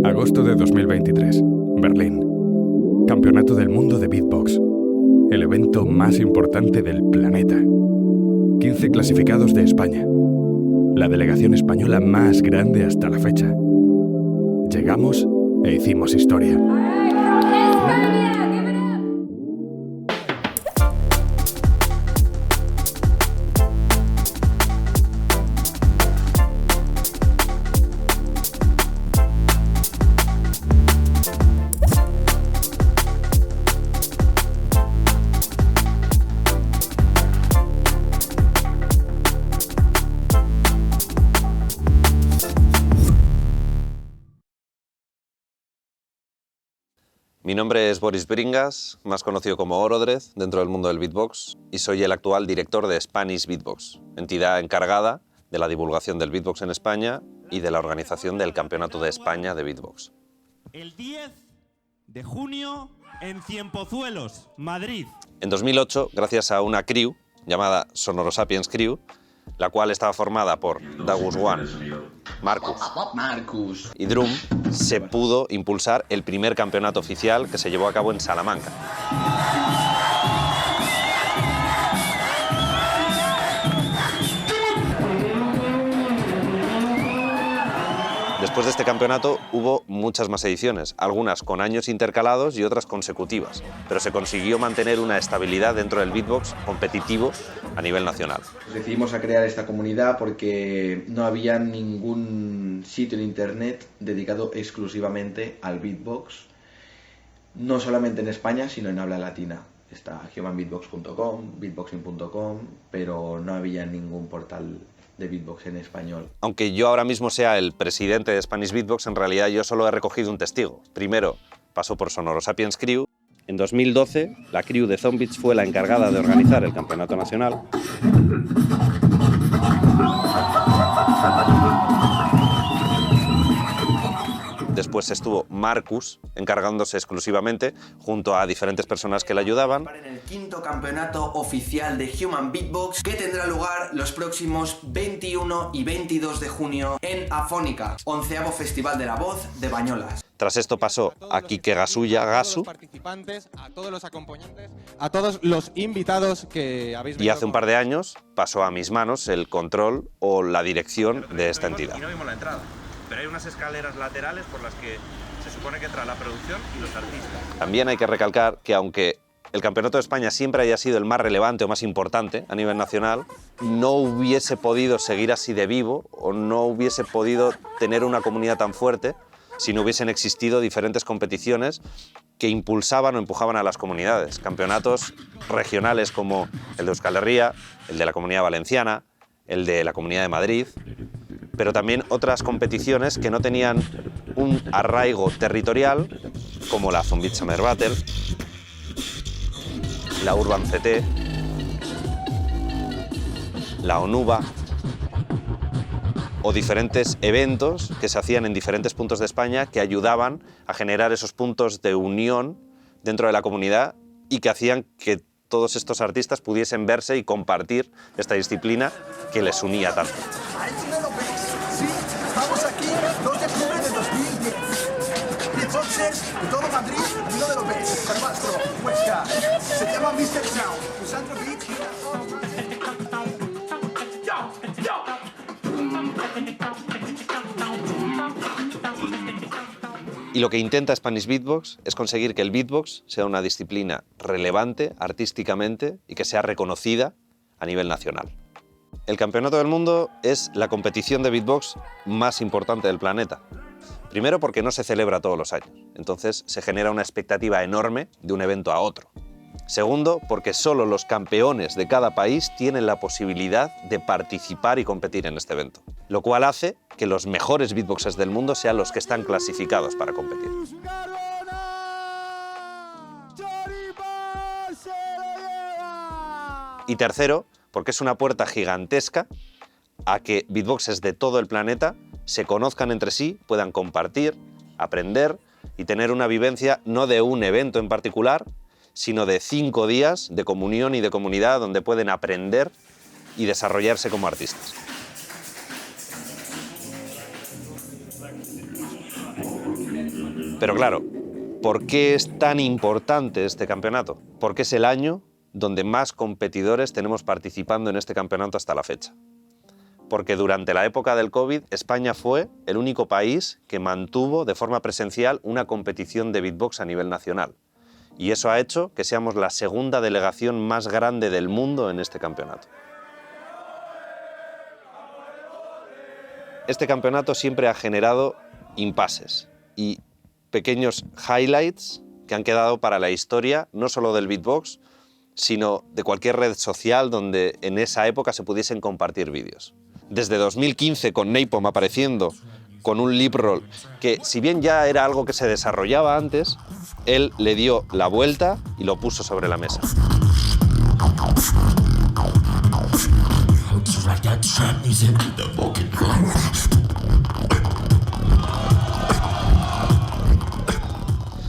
Agosto de 2023, Berlín. Campeonato del Mundo de Beatbox. El evento más importante del planeta. 15 clasificados de España. La delegación española más grande hasta la fecha. Llegamos e hicimos historia. Mi nombre es Boris Bringas, más conocido como Orodrez dentro del mundo del beatbox, y soy el actual director de Spanish Beatbox, entidad encargada de la divulgación del beatbox en España y de la organización del Campeonato de España de Beatbox. El 10 de junio en Cienpozuelos, Madrid. En 2008, gracias a una crew llamada Sonorosapiens Crew, la cual estaba formada por Dagus One, Marcus y Drum, se pudo impulsar el primer campeonato oficial que se llevó a cabo en Salamanca. Después de este campeonato hubo muchas más ediciones, algunas con años intercalados y otras consecutivas, pero se consiguió mantener una estabilidad dentro del beatbox competitivo a nivel nacional. Decidimos a crear esta comunidad porque no había ningún sitio en internet dedicado exclusivamente al beatbox, no solamente en España, sino en habla latina. Está humanbeatbox.com, beatboxing.com, pero no había ningún portal de beatbox en español. Aunque yo ahora mismo sea el presidente de Spanish Beatbox, en realidad yo solo he recogido un testigo. Primero pasó por Sonorosapiens Crew. En 2012, la crew de Zombits fue la encargada de organizar el campeonato nacional. Después estuvo Marcus, encargándose exclusivamente, junto a diferentes personas que le ayudaban. En el quinto campeonato oficial de Human Beatbox, que tendrá lugar los próximos 21 y 22 de junio en Afónica, 11º Festival de la Voz de Bañolas. Tras esto pasó a Quique Gasulla Gasu, a todos los acompañantes, a todos los invitados que habéis venido. Y hace un par de años pasó a mis manos el control o la dirección de esta entidad. Y no vimos la entrada, pero hay unas escaleras laterales por las que se supone que entra la producción y los artistas. También hay que recalcar que aunque el Campeonato de España siempre haya sido el más relevante o más importante a nivel nacional, no hubiese podido seguir así de vivo o no hubiese podido tener una comunidad tan fuerte si no hubiesen existido diferentes competiciones que impulsaban o empujaban a las comunidades. Campeonatos regionales como el de Euskal Herria, el de la Comunidad Valenciana, el de la Comunidad de Madrid, pero también otras competiciones que no tenían un arraigo territorial, como la Zombie Summer Battle, la Urban CT, la ONUBA, o diferentes eventos que se hacían en diferentes puntos de España que ayudaban a generar esos puntos de unión dentro de la comunidad y que hacían que todos estos artistas pudiesen verse y compartir esta disciplina que les unía tanto. Ahí donde lo ves, sí, estamos aquí, 2 de octubre de 2010. Beatboxers de todo Madrid, ahí donde lo ves, Barbastro, Huesca, se llama Mr. Sound, Usandro Beats. Y lo que intenta Spanish Beatbox es conseguir que el beatbox sea una disciplina relevante artísticamente y que sea reconocida a nivel nacional. El Campeonato del Mundo es la competición de beatbox más importante del planeta. Primero porque no se celebra todos los años, entonces se genera una expectativa enorme de un evento a otro. Segundo, porque solo los campeones de cada país tienen la posibilidad de participar y competir en este evento, lo cual hace que los mejores beatboxers del mundo sean los que están clasificados para competir. Y tercero, porque es una puerta gigantesca a que beatboxers de todo el planeta se conozcan entre sí, puedan compartir, aprender y tener una vivencia no de un evento en particular, sino de 5 días de comunión y de comunidad donde pueden aprender y desarrollarse como artistas. Pero claro, ¿por qué es tan importante este campeonato? Porque es el año donde más competidores tenemos participando en este campeonato hasta la fecha. Porque durante la época del COVID, España fue el único país que mantuvo de forma presencial una competición de beatbox a nivel nacional. Y eso ha hecho que seamos la segunda delegación más grande del mundo en este campeonato. Este campeonato siempre ha generado impases y pequeños highlights que han quedado para la historia, no solo del beatbox, sino de cualquier red social donde en esa época se pudiesen compartir vídeos. Desde 2015 con Napalm apareciendo con un lip roll que, si bien ya era algo que se desarrollaba antes, él le dio la vuelta y lo puso sobre la mesa.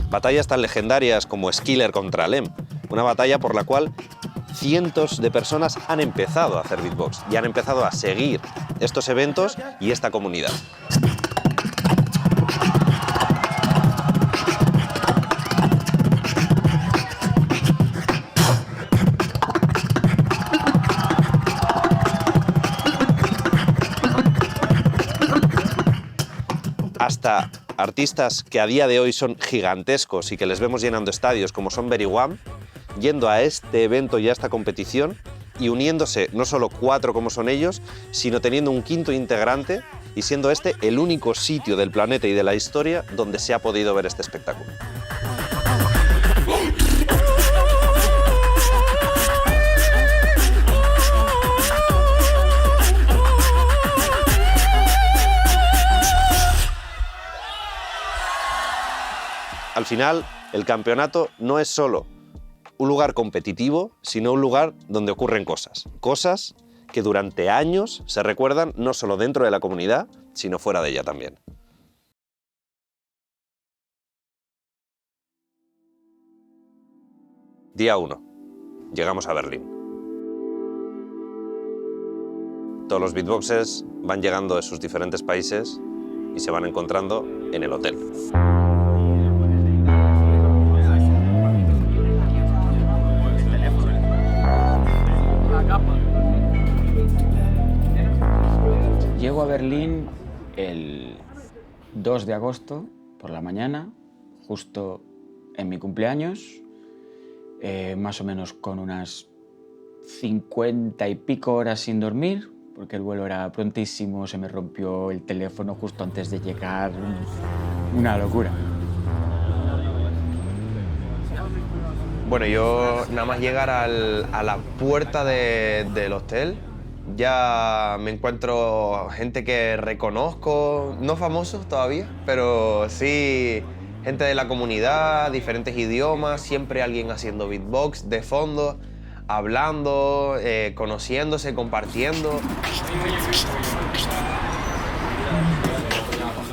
Batallas tan legendarias como Skiller contra Lem, una batalla por la cual cientos de personas han empezado a hacer beatbox y han empezado a seguir estos eventos y esta comunidad. Hasta artistas que a día de hoy son gigantescos y que les vemos llenando estadios, como son Very One, yendo a este evento y a esta competición y uniéndose no solo 4 como son ellos, sino teniendo un quinto integrante y siendo este el único sitio del planeta y de la historia donde se ha podido ver este espectáculo. Al final, el campeonato no es solo un lugar competitivo, sino un lugar donde ocurren cosas. Cosas que durante años se recuerdan no solo dentro de la comunidad, sino fuera de ella también. Día 1. Llegamos a Berlín. Todos los beatboxers van llegando de sus diferentes países y se van encontrando en el hotel. Llego a Berlín el 2 de agosto por la mañana, justo en mi cumpleaños, más o menos con unas 50 y pico horas sin dormir, porque el vuelo era prontísimo, se me rompió el teléfono justo antes de llegar, una locura. Bueno, yo nada más llegar a la puerta del hotel, ya me encuentro gente que reconozco, no famosos todavía, pero sí gente de la comunidad, diferentes idiomas, siempre alguien haciendo beatbox de fondo, hablando, conociéndose, compartiendo.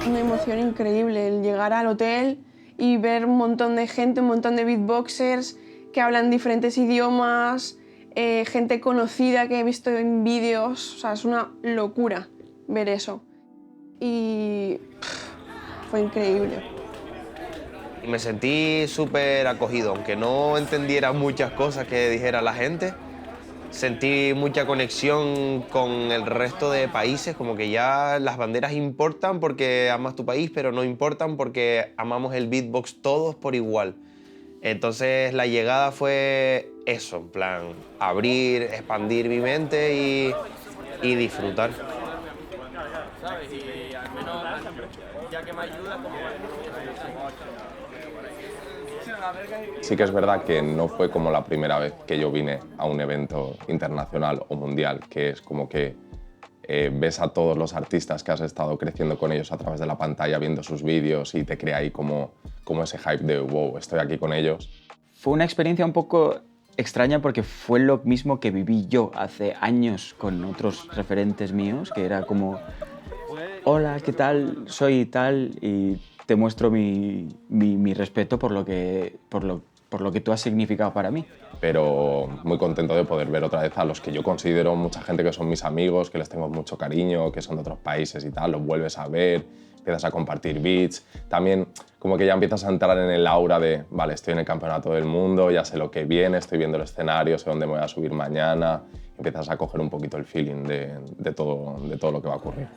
Una emoción increíble el llegar al hotel y ver un montón de gente, un montón de beatboxers que hablan diferentes idiomas, gente conocida que he visto en vídeos, o sea, es una locura ver eso. Y fue increíble. Me sentí súper acogido, aunque no entendiera muchas cosas que dijera la gente. Sentí mucha conexión con el resto de países, como que ya las banderas importan porque amas tu país, pero no importan porque amamos el beatbox todos por igual. Entonces la llegada fue eso, en plan, abrir, expandir mi mente y disfrutar. Sí que es verdad que no fue como la primera vez que yo vine a un evento internacional o mundial, que es como que ves a todos los artistas que has estado creciendo con ellos a través de la pantalla, viendo sus vídeos y te crea ahí como ese hype de wow, estoy aquí con ellos. Fue una experiencia un poco extraña porque fue lo mismo que viví yo hace años con otros referentes míos, que era como hola, ¿qué tal? Soy tal y te muestro mi respeto por lo que tú has significado para mí. pero muy contento de poder ver otra vez a los que yo considero mucha gente que son mis amigos, que les tengo mucho cariño, que son de otros países y tal, los vuelves a ver, empiezas a compartir beats, también como que ya empiezas a entrar en el aura de, vale, estoy en el campeonato del mundo, ya sé lo que viene, estoy viendo el escenario, sé dónde me voy a subir mañana, empiezas a coger un poquito el feeling de todo lo que va a ocurrir.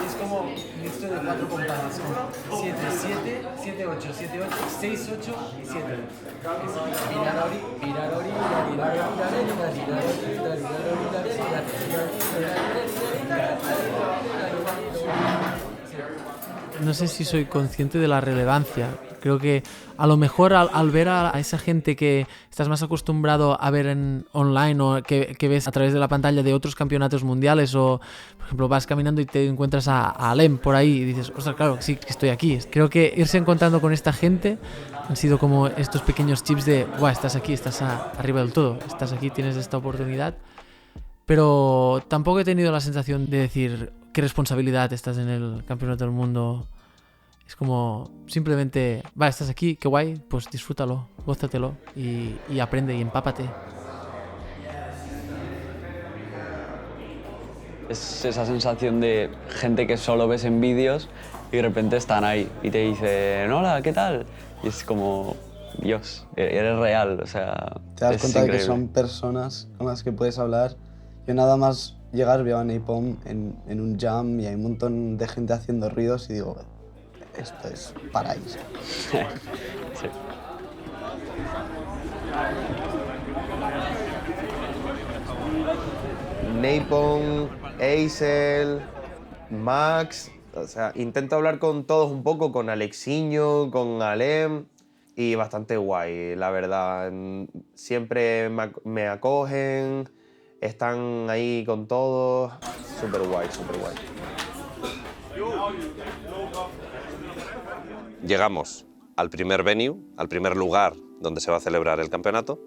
Es como un mixto de 4 compases, 7, 7, 7, 8, 7, 8, 6, 8 y 7. No sé si soy consciente de la relevancia. Creo que a lo mejor al ver a esa gente que estás más acostumbrado a ver en online o que ves a través de la pantalla de otros campeonatos mundiales o, por ejemplo, vas caminando y te encuentras a Alem por ahí y dices, ostras, claro, sí que estoy aquí. Creo que irse encontrando con esta gente han sido como estos pequeños chips de, guau, estás aquí, estás arriba del todo, estás aquí, tienes esta oportunidad. Pero tampoco he tenido la sensación de decir, qué responsabilidad, estás en el campeonato del mundo. Es como simplemente, va, estás aquí, qué guay, pues disfrútalo, gózatelo y aprende y empápate. Es esa sensación de gente que solo ves en vídeos y de repente están ahí y te dicen, hola, ¿qué tal? Y es como, Dios, eres real, o sea, te das cuenta increíble. De que son personas con las que puedes hablar. Yo nada más llegar veo a Napalm en un jam y hay un montón de gente haciendo ruidos y digo, esto es paraíso. Sí. Napalm, Aisel, Max, o sea, intento hablar con todos un poco, con Alexiño, con Alem, y bastante guay, la verdad. Siempre me acogen, están ahí con todos, súper guay, súper guay. Llegamos al primer venue, al primer lugar donde se va a celebrar el campeonato,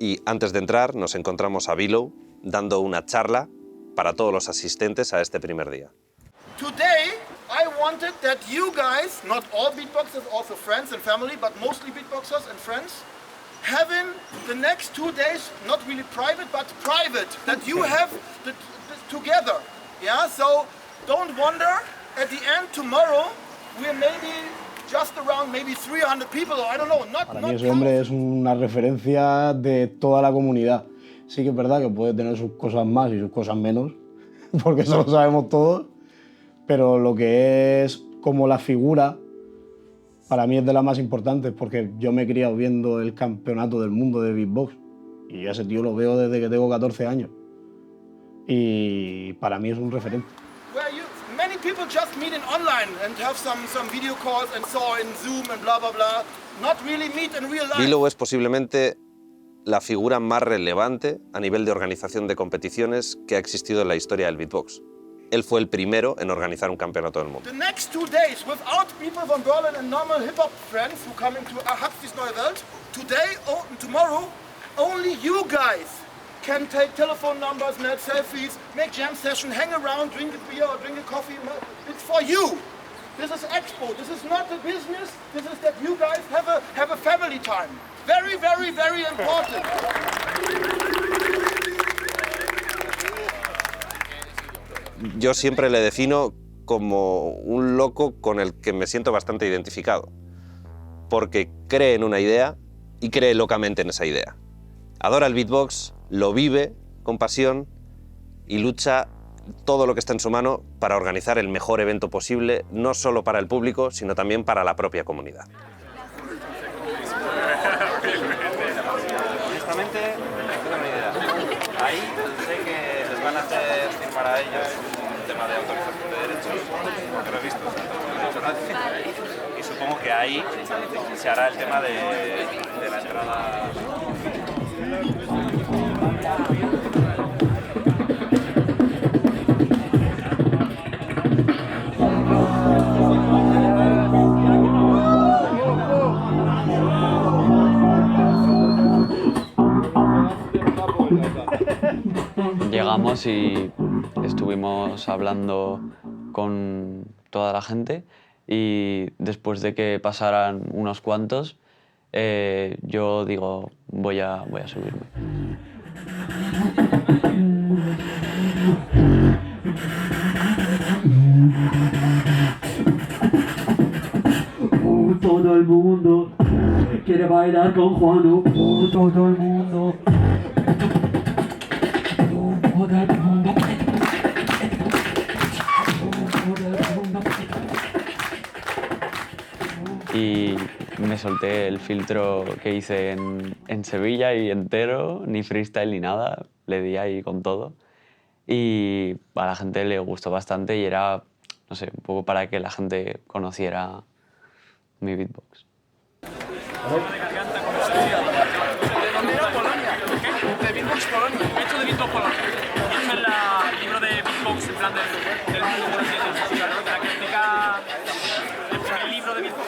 y antes de entrar nos encontramos a Below dando una charla para todos los asistentes a este primer día. Today, I wanted that you guys, not all beatboxers, also friends and family, but mostly beatboxers and friends, having the next 2 days, not really private, but private, that you have together. Yeah, so don't wonder, at the end tomorrow, we're maybe just around maybe 300 people, or I don't know. Para mí ese hombre es una referencia de toda la comunidad. Sí que es verdad que puede tener sus cosas más y sus cosas menos, porque eso lo sabemos todos, pero lo que es como la figura, para mí es de las más importantes, porque yo me he criado viendo el campeonato del mundo de beatbox y a ese tío lo veo desde que tengo 14 años y para mí es un referente. Many people just meet in online and have some video calls and so in Zoom and blah blah blah. Not really meet in real life. Below es posiblemente la figura más relevante a nivel de organización de competiciones que ha existido en la historia del beatbox. Él fue el primero en organizar un campeonato del mundo. The next 2 days, without people from Berlin and normal hip-hop friends who come into Haxis Neue Welt, today and tomorrow, only you guys can take telephone numbers, make selfies, make jam session, hang around, drink a beer or drink a coffee. It's for you. This is Expo. This is not a business. This is that you guys have a family time. Very, very, very important. Yo siempre le defino como un loco con el que me siento bastante identificado, porque cree en una idea y cree locamente en esa idea. Adora el beatbox, lo vive con pasión y lucha todo lo que está en su mano para organizar el mejor evento posible, no solo para el público, sino también para la propia comunidad. Honestamente, no tengo ni idea. Ahí sé que les van a hacer firmar a ellos un tema de autorización de derechos, porque lo he visto, o sea, no lo ha hecho nadie. Y supongo que ahí se hará el tema de la entrada. Llegamos y estuvimos hablando con toda la gente y después de que pasaran unos cuantos, yo digo, voy a subirme. Todo el mundo quiere bailar con Juano. Todo el mundo. Todo el mundo. Y me solté el filtro que hice en Sevilla y entero, ni freestyle ni nada, le di ahí con todo. Y a la gente le gustó bastante y era, no sé, un poco para que la gente conociera mi beatbox. ¿De dónde era Polonia? ¿Qué? De Beatbox Polonia. He hecho de Beatbox Polonia. He hecho el libro de beatbox en plan del mundo de la que explica el primer libro de beatbox.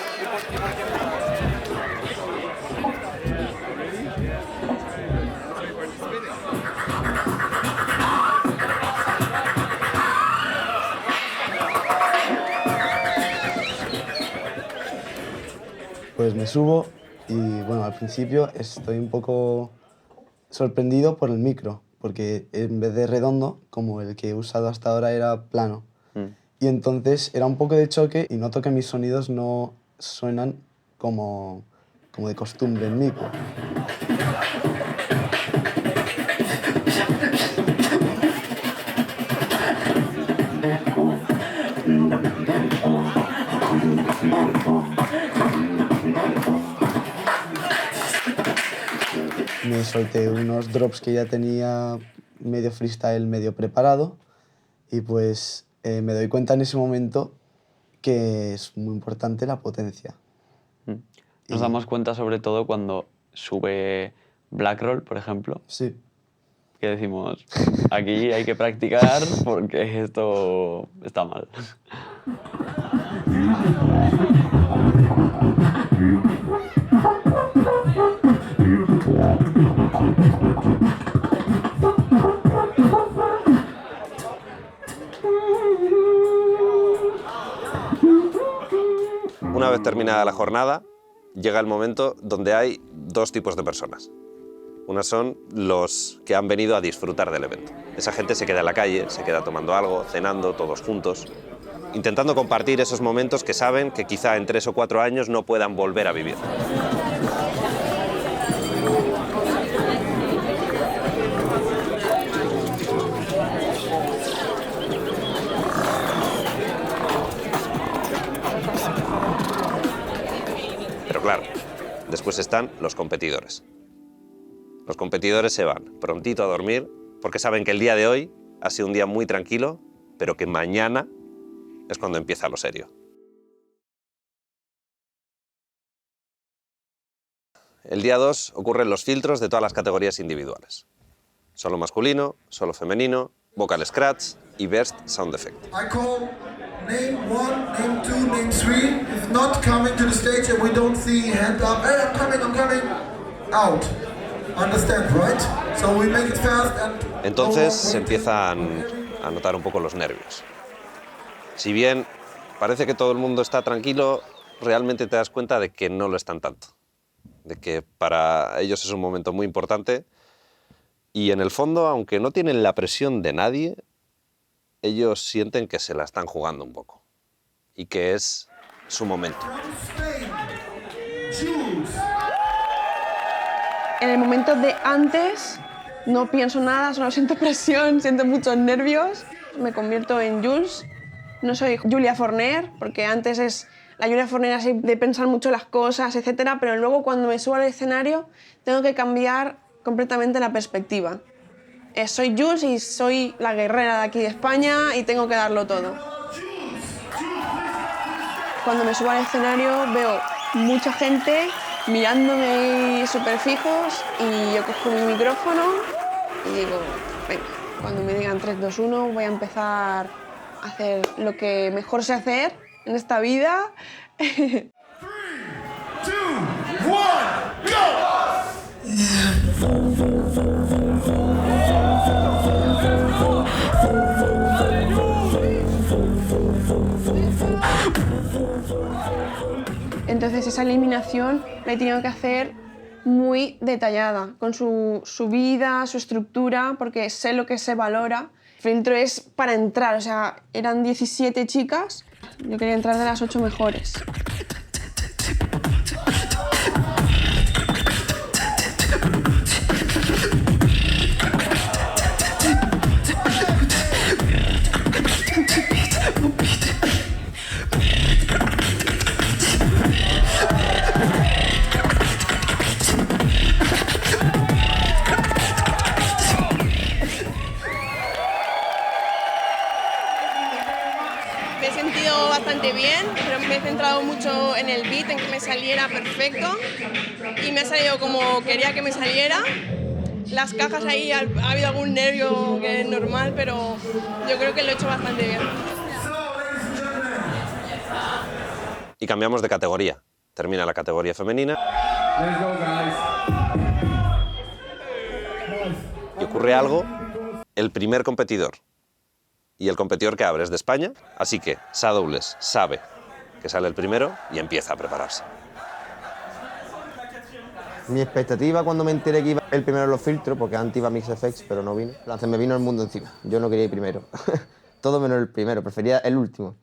Pues me subo y bueno, al principio estoy un poco sorprendido por el micro, porque en vez de redondo, como el que he usado hasta ahora, era plano. Y entonces era un poco de choque y noto que mis sonidos no suenan como de costumbre en micro. Me solté unos drops que ya tenía medio freestyle, medio preparado, y pues me doy cuenta en ese momento que es muy importante la potencia. Nos damos cuenta sobre todo cuando sube Blackroll, por ejemplo. Sí. Que decimos, aquí hay que practicar porque esto está mal. Una vez terminada la jornada, llega el momento donde hay dos tipos de personas. Unas son los que han venido a disfrutar del evento. Esa gente se queda en la calle, se queda tomando algo, cenando, todos juntos, intentando compartir esos momentos que saben que quizá en 3 o 4 años no puedan volver a vivir. Pero claro, después están los competidores. Los competidores se van prontito a dormir porque saben que el día de hoy ha sido un día muy tranquilo, pero que mañana es cuando empieza lo serio. El día 2 ocurren los filtros de todas las categorías individuales. Solo masculino, solo femenino, vocal scratch y burst sound effect. I call name 1, name 2, name 3. If not coming to the stage and we don't see hand up, hey, I'm coming, out. Understand, right? So we make it fast and... Entonces se empiezan a notar un poco los nervios. Si bien parece que todo el mundo está tranquilo, realmente te das cuenta de que no lo están tanto. De que para ellos es un momento muy importante y en el fondo, aunque no tienen la presión de nadie, ellos sienten que se la están jugando un poco y que es su momento. En el momento de antes no pienso nada, solo siento presión, siento muchos nervios. Me convierto en Jules. No soy Julia Forner, porque antes es la Julia Forner así de pensar mucho las cosas, etc. Pero luego cuando me subo al escenario tengo que cambiar completamente la perspectiva. Soy Jules y soy la guerrera de aquí de España y tengo que darlo todo. Cuando me subo al escenario veo mucha gente mirándome súper fijos y yo cojo mi micrófono y digo, venga, cuando me digan 3, 2, 1 voy a empezar a hacer lo que mejor sé hacer en esta vida. 3, 2, 1, go! Entonces esa eliminación la he tenido que hacer muy detallada, con su vida, su estructura, porque sé lo que se valora. El filtro es para entrar, o sea, eran 17 chicas, yo quería entrar de las 8 mejores. Bien, pero me he centrado mucho en el beat, en que me saliera perfecto y me ha salido como quería que me saliera. Las cajas ahí ha habido algún nervio que es normal, pero yo creo que lo he hecho bastante bien. Y cambiamos de categoría. Termina la categoría femenina. Y ocurre algo. El primer competidor y el competidor que abre es de España, así que Sadoubles sabe que sale el primero y empieza a prepararse. Mi expectativa cuando me enteré que iba el primero en los filtros, porque antes iba a Mix FX, pero no vino, se me vino el mundo encima. Yo no quería ir primero. Todo menos el primero, prefería el último.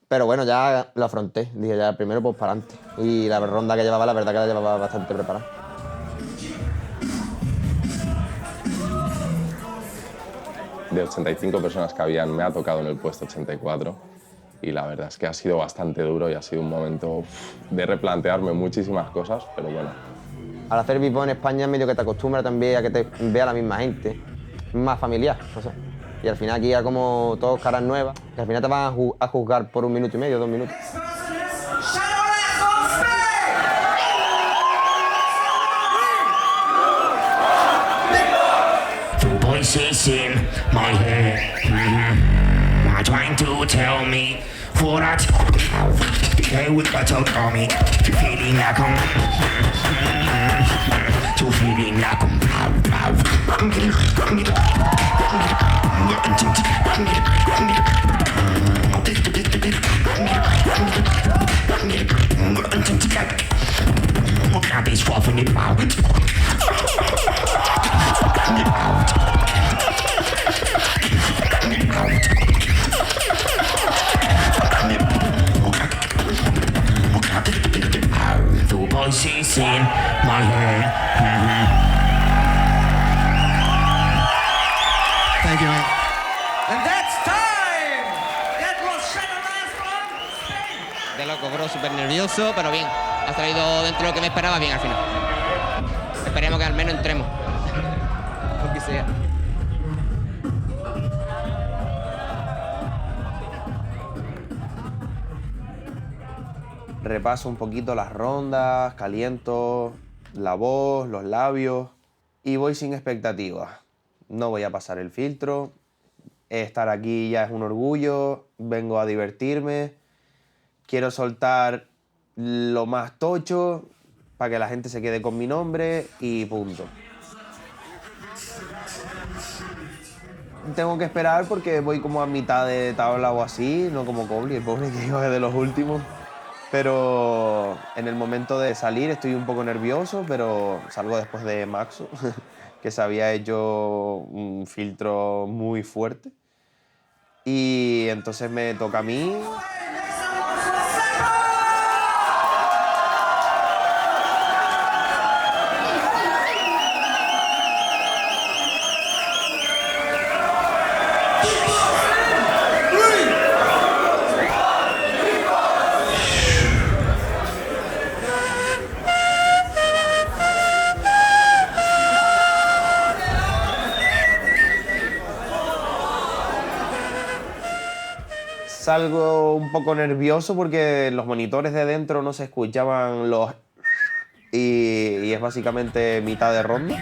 Pero bueno, ya lo afronté. Dije, ya el primero, pues para adelante. Y la ronda que llevaba, la verdad que la llevaba bastante preparada. De 85 personas que habían, me ha tocado en el puesto 84 y la verdad es que ha sido bastante duro y ha sido un momento de replantearme muchísimas cosas, pero bueno. Al hacer beatbox en España medio que te acostumbras también a que te vea la misma gente, más familiar, no sé. Y al final aquí ya como todos caras nuevas, que al final te van a juzgar por 1 minuto y medio, 2 minutos. Voices in my head, are trying to tell me what I okay with what you tell me. Feeling like I'm, feeling like I'm. The voices in my head. Thank you, man. And that's time. That was De loco, bro, súper nervioso, pero bien. Ha salido dentro de lo que me esperaba bien al final. Esperemos que al menos entremos. Aunque sea. Repaso un poquito las rondas, caliento la voz, los labios y voy sin expectativas. No voy a pasar el filtro, estar aquí ya es un orgullo, vengo a divertirme, quiero soltar lo más tocho para que la gente se quede con mi nombre y punto. Tengo que esperar porque voy como a mitad de tabla o así, no como Kobli, el pobre que iba de los últimos. Pero en el momento de salir estoy un poco nervioso, pero salgo después de Maxo, que se había hecho un filtro muy fuerte. Y entonces me toca a mí. Salgo un poco nervioso porque los monitores de dentro no se escuchaban los... y es básicamente mitad de ronda.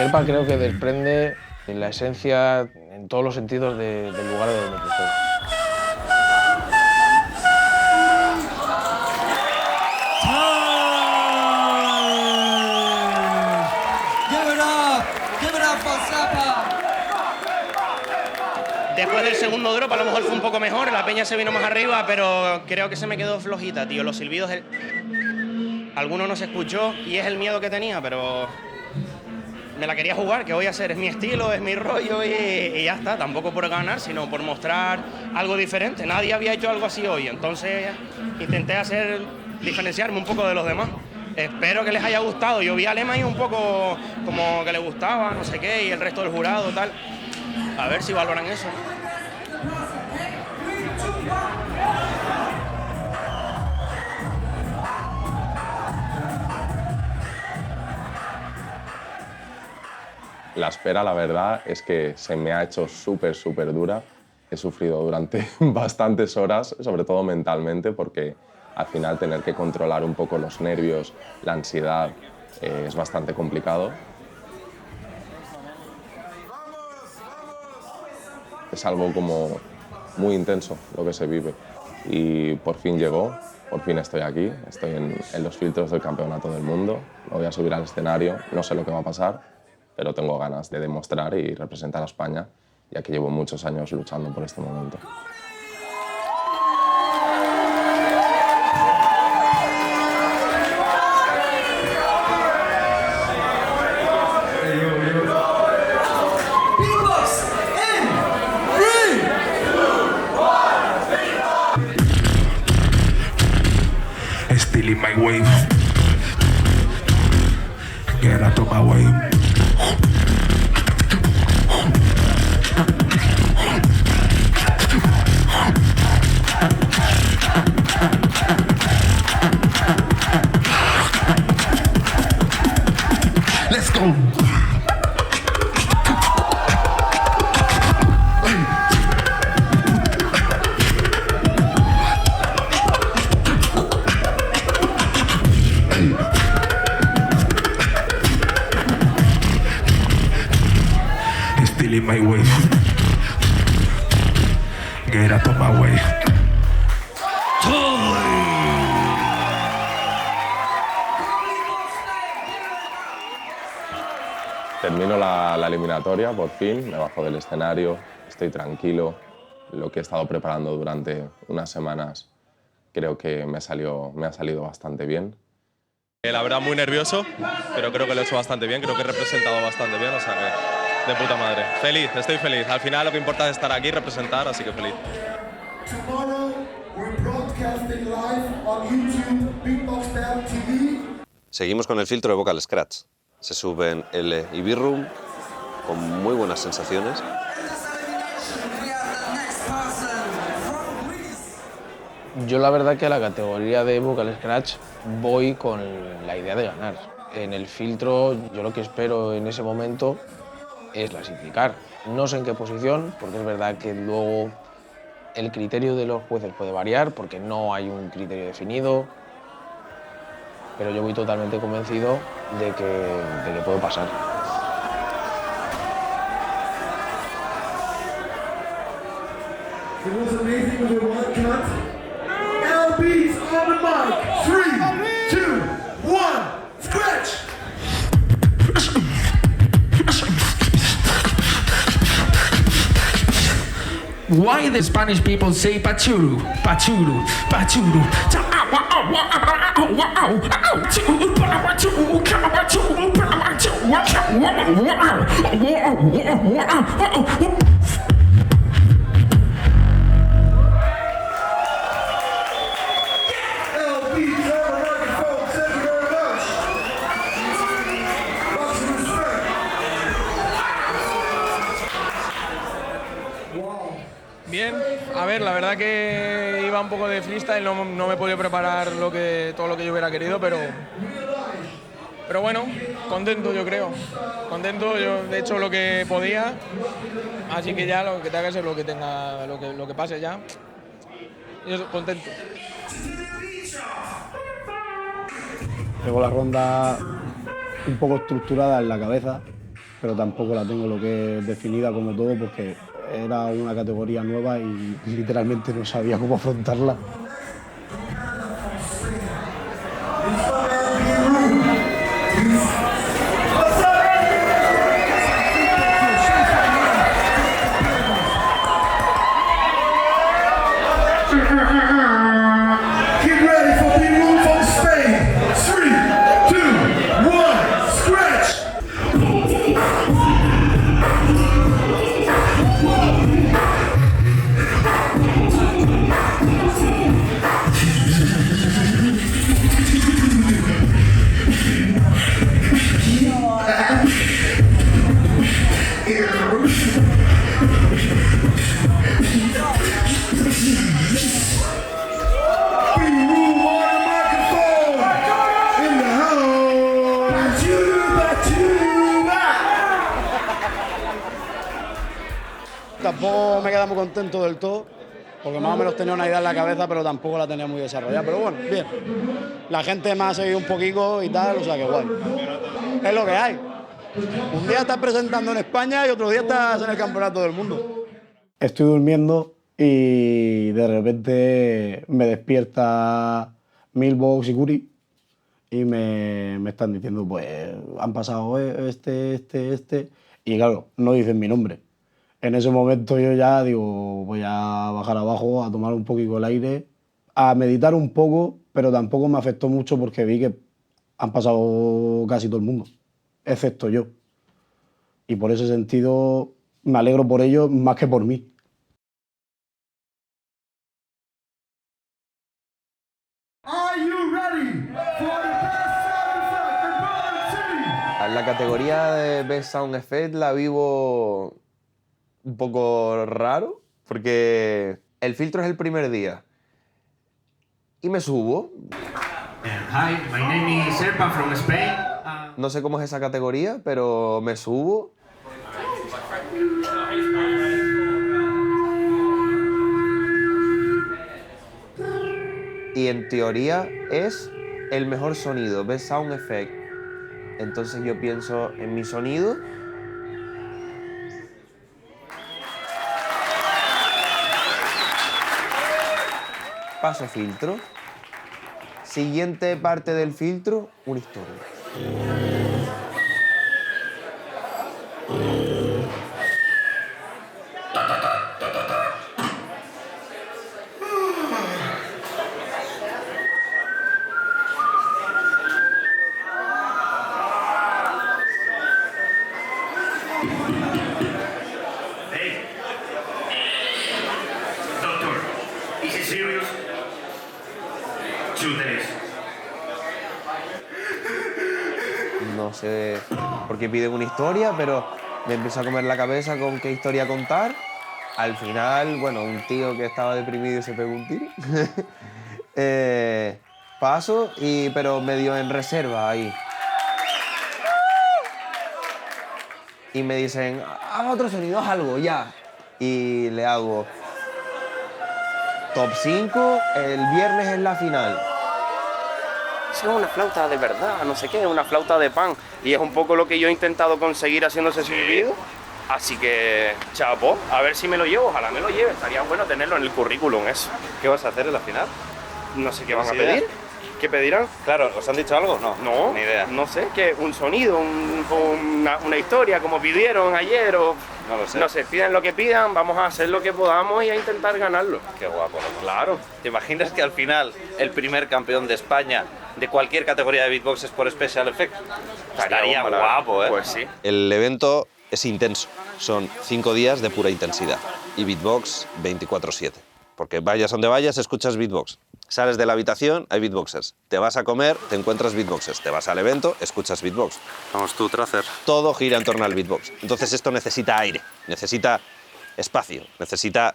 Pepa creo que desprende la esencia en todos los sentidos del lugar de donde estoy. Después del segundo drop a lo mejor fue un poco mejor, la peña se vino más arriba, pero creo que se me quedó flojita, tío. Los silbidos, alguno no se escuchó y es el miedo que tenía, pero me la quería jugar. ¿Qué voy a hacer? Es mi estilo, es mi rollo y ya está. Tampoco por ganar, sino por mostrar algo diferente. Nadie había hecho algo así hoy, entonces intenté diferenciarme un poco de los demás. Espero que les haya gustado. Yo vi a Lema ahí un poco como que le gustaba, no sé qué, y el resto del jurado, tal. A ver si valoran eso. La espera, la verdad, es que se me ha hecho súper dura. He sufrido durante bastantes horas, sobre todo mentalmente, porque al final tener que controlar un poco los nervios, la ansiedad, es bastante complicado. Es algo como muy intenso lo que se vive y por fin llegó, por fin estoy aquí, estoy en los filtros del Campeonato del Mundo, me voy a subir al escenario, no sé lo que va a pasar, pero tengo ganas de demostrar y representar a España, ya que llevo muchos años luchando por este momento. Still in my wave. Get out of my way. Let's go. Still in my way. Get out of my way. Termino la eliminatoria, por fin, me bajo del escenario, estoy tranquilo. Lo que he estado preparando durante unas semanas creo que me ha salido bastante bien. La verdad muy nervioso, pero creo que lo he hecho bastante bien, creo que he representado bastante bien, o sea que de puta madre. Feliz, estoy feliz. Al final lo que importa es estar aquí y representar, así que feliz. Seguimos con el filtro de Vocal Scratch. Se suben L y B-Room con muy buenas sensaciones. Yo la verdad que a la categoría de Vocal Scratch voy con la idea de ganar. En el filtro yo lo que espero en ese momento es clasificar. No sé en qué posición, porque es verdad que luego el criterio de los jueces puede variar, porque no hay un criterio definido, pero yo voy totalmente convencido de que puedo pasar. It was amazing with the one cut. LB's on the mic. 3, 2, 1, scratch! Why the Spanish people say pachuru, pachuru, pachuru? Bien, a ver, la verdad que iba un poco de freestyle, no me he podido preparar todo lo que yo hubiera querido, pero bueno, contento yo creo. Contento, yo he hecho lo que podía, así que ya lo que tenga que ser lo que pase ya. Yo contento. Tengo la ronda un poco estructurada en la cabeza pero tampoco la tengo lo que es definida como todo porque era una categoría nueva y literalmente no sabía cómo afrontarla. Get ready for B-Room from Spain. 3, 2, 1, scratch! B-Room on the microphone. In the house. Tampoco me queda muy contento del todo, porque más o menos tenía una idea en la cabeza, pero tampoco la tenía muy desarrollada. Pero bueno, bien. La gente me ha seguido un poquito y tal, o sea que guay. Es lo que hay. Un día estás presentando en España y otro día estás en el campeonato del mundo. Estoy durmiendo y de repente me despierta Milbox y Curi y me están diciendo, pues han pasado este. Y claro, no dicen mi nombre. En ese momento yo ya digo, voy a bajar abajo, a tomar un poquito el aire, a meditar un poco, pero tampoco me afectó mucho porque vi que han pasado casi todo el mundo, excepto yo. Y por ese sentido me alegro por ellos más que por mí. Are you ready for the best sound effect and band team? La categoría de Best Sound Effect la vivo un poco raro, porque el filtro es el primer día. Y me subo. Hi, my name is Serpa from Spain. No sé cómo es esa categoría, pero me subo. Y en teoría es el mejor sonido, Best Sound Effect. Entonces yo pienso en mi sonido. Paso filtro. Siguiente parte del filtro, una historia. Hey. Doctor, is it serious? 2 days. No sé por qué piden una historia, pero me empezó a comer la cabeza con qué historia contar. Al final, bueno, un tío que estaba deprimido y se pegó un tiro. Paso, pero medio en reserva ahí. Y me dicen, haz otro sonido, haz algo, ya. Y le hago top 5, el viernes es la final. Es una flauta de verdad, no sé qué, una flauta de pan. Y es un poco lo que yo he intentado conseguir haciendo ese silbido. Así que, chapo, a ver si me lo llevo, ojalá me lo lleve. Estaría bueno tenerlo en el currículum, eso. ¿Qué vas a hacer en la final? No sé qué van a ¿Tienes idea? pedir. ¿Qué pedirán? Claro, ¿os han dicho algo? No, No, ni idea. no sé, que un sonido, una historia, como pidieron ayer, o No lo sé. no sé, pidan lo que pidan, vamos a hacer lo que podamos y a intentar ganarlo. Qué guapo, ¿no? Claro. ¿Te imaginas que al final el primer campeón de España de cualquier categoría de beatbox es por Special Effect? Estaría ojalá. guapo, ¿eh? Pues sí. El evento es intenso, son 5 días de pura intensidad y beatbox 24/7. Porque vayas donde vayas, escuchas beatbox. Sales de la habitación, hay beatboxers. Te vas a comer, te encuentras beatboxers. Te vas al evento, escuchas beatbox. Vamos tú, Tracer. Todo gira en torno al beatbox. Entonces esto necesita aire, necesita espacio, necesita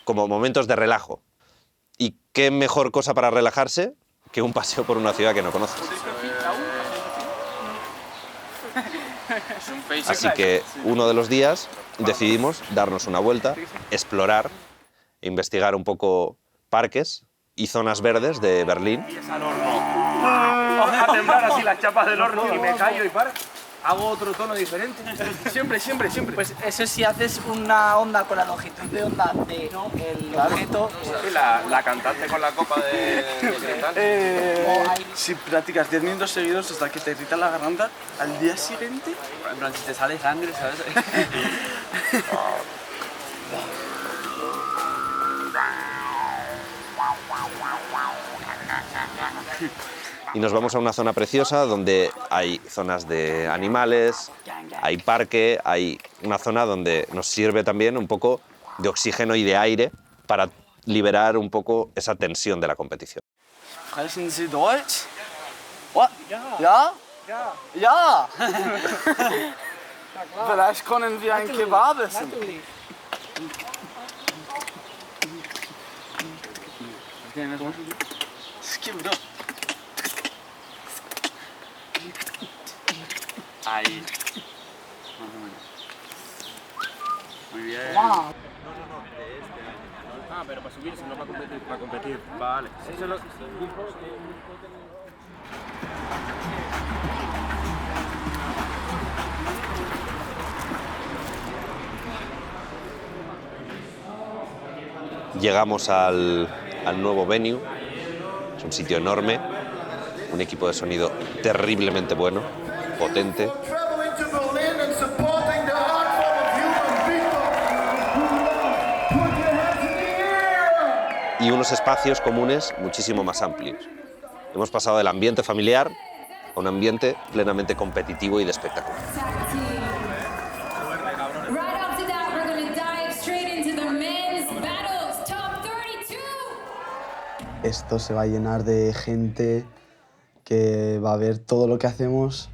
como momentos de relajo. ¿Y qué mejor cosa para relajarse que un paseo por una ciudad que no conoces? Así que uno de los días decidimos darnos una vuelta, explorar, investigar un poco parques y zonas verdes de Berlín. A temblar así las chapas del horno y me callo y para. hago otro tono diferente. Siempre. Pues eso si haces una onda con la longitud de onda del objeto. Sí, la cantante con la copa de cristal. Si practicas 10 minutos seguidos hasta que te irrita la garganta, al día siguiente... En plan, si te sale sangre, ¿sabes? Y nos vamos a una zona preciosa donde hay zonas de animales, hay parque, hay una zona donde nos sirve también un poco de oxígeno y de aire para liberar un poco esa tensión de la competición. Sprechen Sie Deutsch? What? Ja? Ja! Vielleicht können wir ein Kebab essen. Ahí. Más o menos. Muy bien. Wow. Ah, pero para subirse, no para competir. Para competir, vale. Sí, solo... Llegamos al nuevo venue, es un sitio enorme, un equipo de sonido terriblemente bueno, potente. Y unos espacios comunes muchísimo más amplios. Hemos pasado del ambiente familiar a un ambiente plenamente competitivo y de espectáculo. Esto se va a llenar de gente que va a ver todo lo que hacemos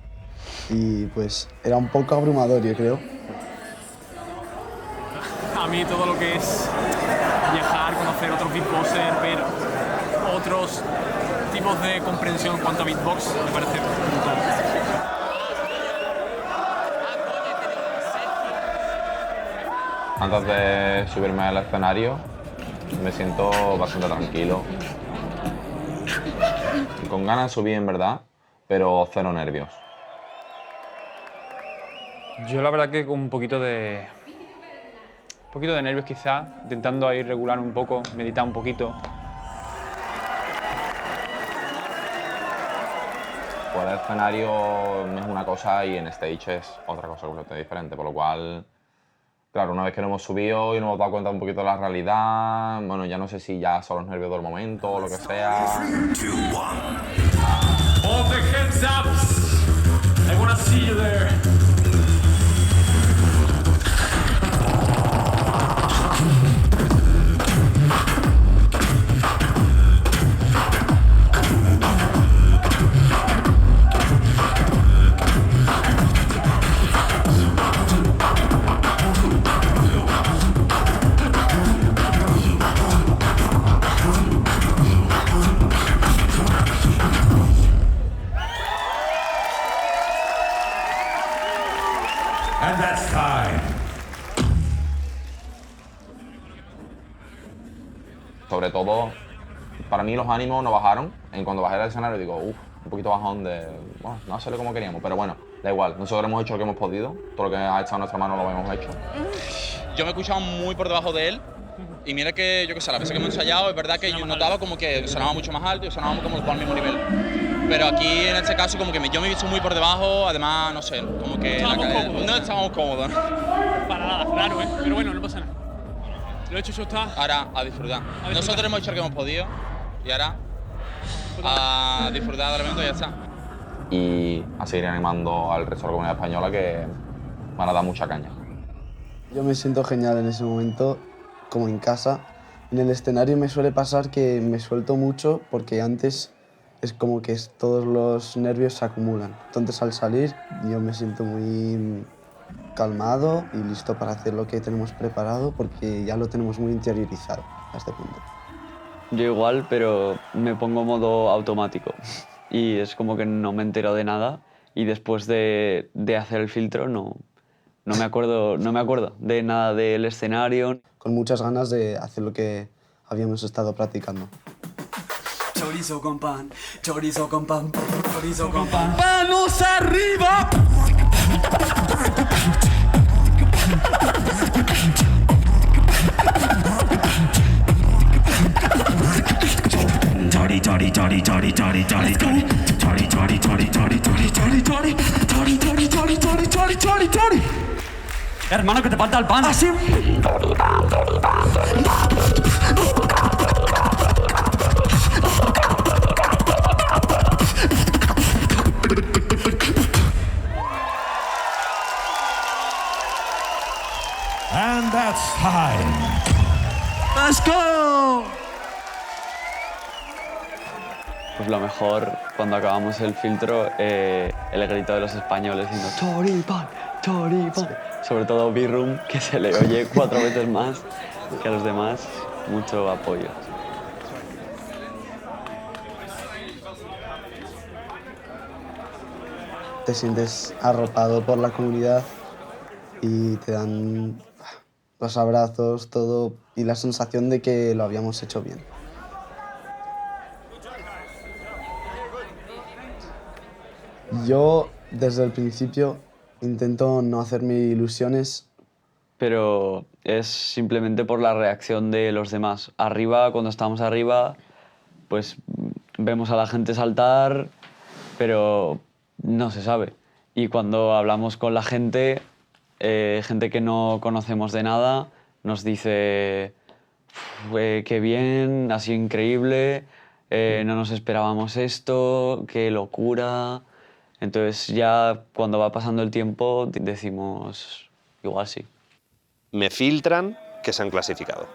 y pues era un poco abrumador, yo creo. A mí todo lo que es viajar, conocer otros beatboxers, ver otros tipos de comprensión en cuanto a beatbox, me parece brutal. Antes de subirme al escenario me siento bastante tranquilo. Con ganas de subir en verdad, pero cero nervios. Yo la verdad que con un poquito de nervios quizás, intentando ahí regular un poco, meditar un poquito. Fuera del escenario es una cosa y en stage es otra cosa completamente diferente, por lo cual, claro, una vez que nos hemos subido y nos hemos dado cuenta un poquito de la realidad, bueno, ya no sé si ya son los nervios del momento o lo que sea. All the hands up! I wanna see you there. And that's time. Sobre todo, para mí los ánimos no bajaron. En cuando bajé del escenario digo, un poquito bajón de, bueno, no salió como queríamos, pero bueno, da igual. Nosotros hemos hecho lo que hemos podido, todo lo que ha estado en nuestra mano lo hemos hecho. Yo me he escuchado muy por debajo de él y mira que, yo qué sé, las veces que hemos ensayado es verdad que yo notaba como que sonaba mucho más alto y sonábamos como al mismo nivel. Pero aquí en este caso como que yo me he visto muy por debajo, además, no sé, como que no estábamos cómodos. Para nada, claro, pero bueno, no pasa nada. Lo hecho, eso está. Ahora, a disfrutar. Nosotros hemos hecho lo que hemos podido y ahora a disfrutar del evento y ya está. Y a seguir animando al resto de la comunidad española que van a dar mucha caña. Yo me siento genial en ese momento, como en casa. En el escenario me suele pasar que me suelto mucho porque antes es como que todos los nervios se acumulan. Entonces al salir yo me siento muy calmado y listo para hacer lo que tenemos preparado porque ya lo tenemos muy interiorizado a este punto. Yo igual, pero me pongo modo automático y es como que no me entero de nada y después de hacer el filtro no me acuerdo de nada del escenario. Con muchas ganas de hacer lo que habíamos estado practicando. Chorizo con pan, chorizo con pan, chorizo con pan. ¡Manos arriba! Hermano, que te falta el pan. Así. And that's time. Let's go. Pues lo mejor, cuando acabamos el filtro, el grito de los españoles diciendo ¡Choripán! ¡Choripán! Sobre todo B-Room, que se le oye 4 veces más que a los demás. Mucho apoyo. Te sientes arropado por la comunidad y te dan los abrazos, todo, y la sensación de que lo habíamos hecho bien. Yo, desde el principio, intento no hacerme ilusiones. Pero es simplemente por la reacción de los demás. Arriba, cuando estamos arriba, pues vemos a la gente saltar, pero no se sabe. Y cuando hablamos con la gente, gente que no conocemos de nada, nos dice qué bien, ha sido increíble, no nos esperábamos esto, qué locura. Entonces ya cuando va pasando el tiempo decimos igual sí. Me filtran que se han clasificado.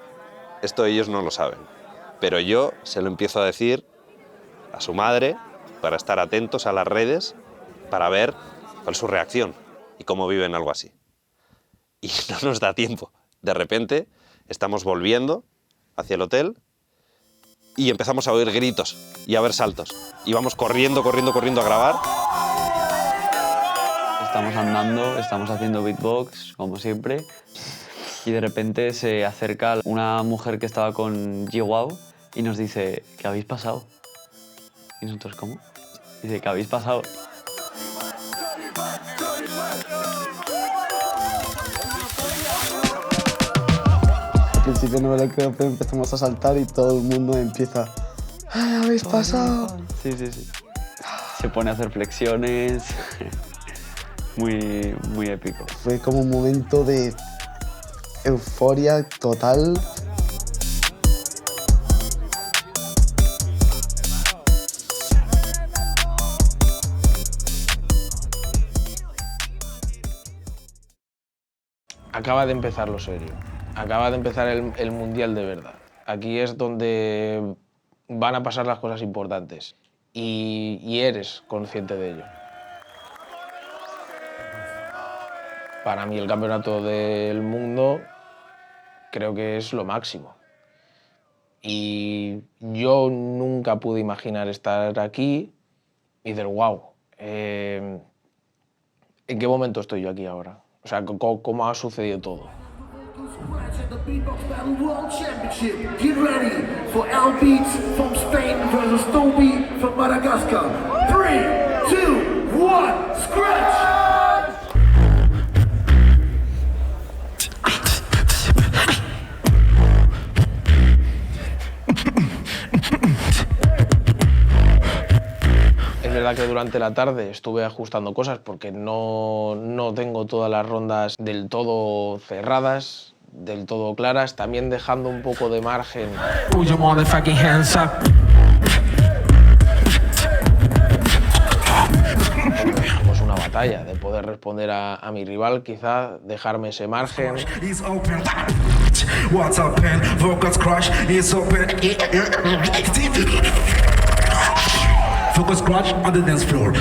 Esto ellos no lo saben, pero yo se lo empiezo a decir a su madre para estar atentos a las redes, para ver cuál es su reacción y cómo viven algo así. Y no nos da tiempo. De repente estamos volviendo hacia el hotel y empezamos a oír gritos y a ver saltos. Y vamos corriendo a grabar. Estamos andando, estamos haciendo beatbox, como siempre, y de repente se acerca una mujer que estaba con G-Wow y nos dice, ¿qué habéis pasado? Y nosotros, ¿cómo? Dice, ¿qué habéis pasado? Al principio no me lo creo, pero empezamos a saltar y todo el mundo empieza, ¡ay, habéis pasado! Sí, sí, sí. Se pone a hacer flexiones. Muy, muy épico. Fue como un momento de euforia total. Acaba de empezar lo serio. Acaba de empezar el Mundial de verdad. Aquí es donde van a pasar las cosas importantes y eres consciente de ello. Para mí el campeonato del mundo creo que es lo máximo. Y yo nunca pude imaginar estar aquí y decir, wow, ¿en qué momento estoy yo aquí ahora? O sea, ¿cómo ha sucedido todo? The Beatbox Battle World Championship. Get ready for L Beats from Spain versus Toby from Madagascar. 3, 2, 1, scratch! Es verdad que durante la tarde estuve ajustando cosas porque no tengo todas las rondas del todo cerradas, del todo claras, también dejando un poco de margen. Put your motherfucking hands up. Pues una batalla de poder responder a mi rival, quizá dejarme ese margen. What's up, pen? Vocals crush is open. Focus crush on the dance floor.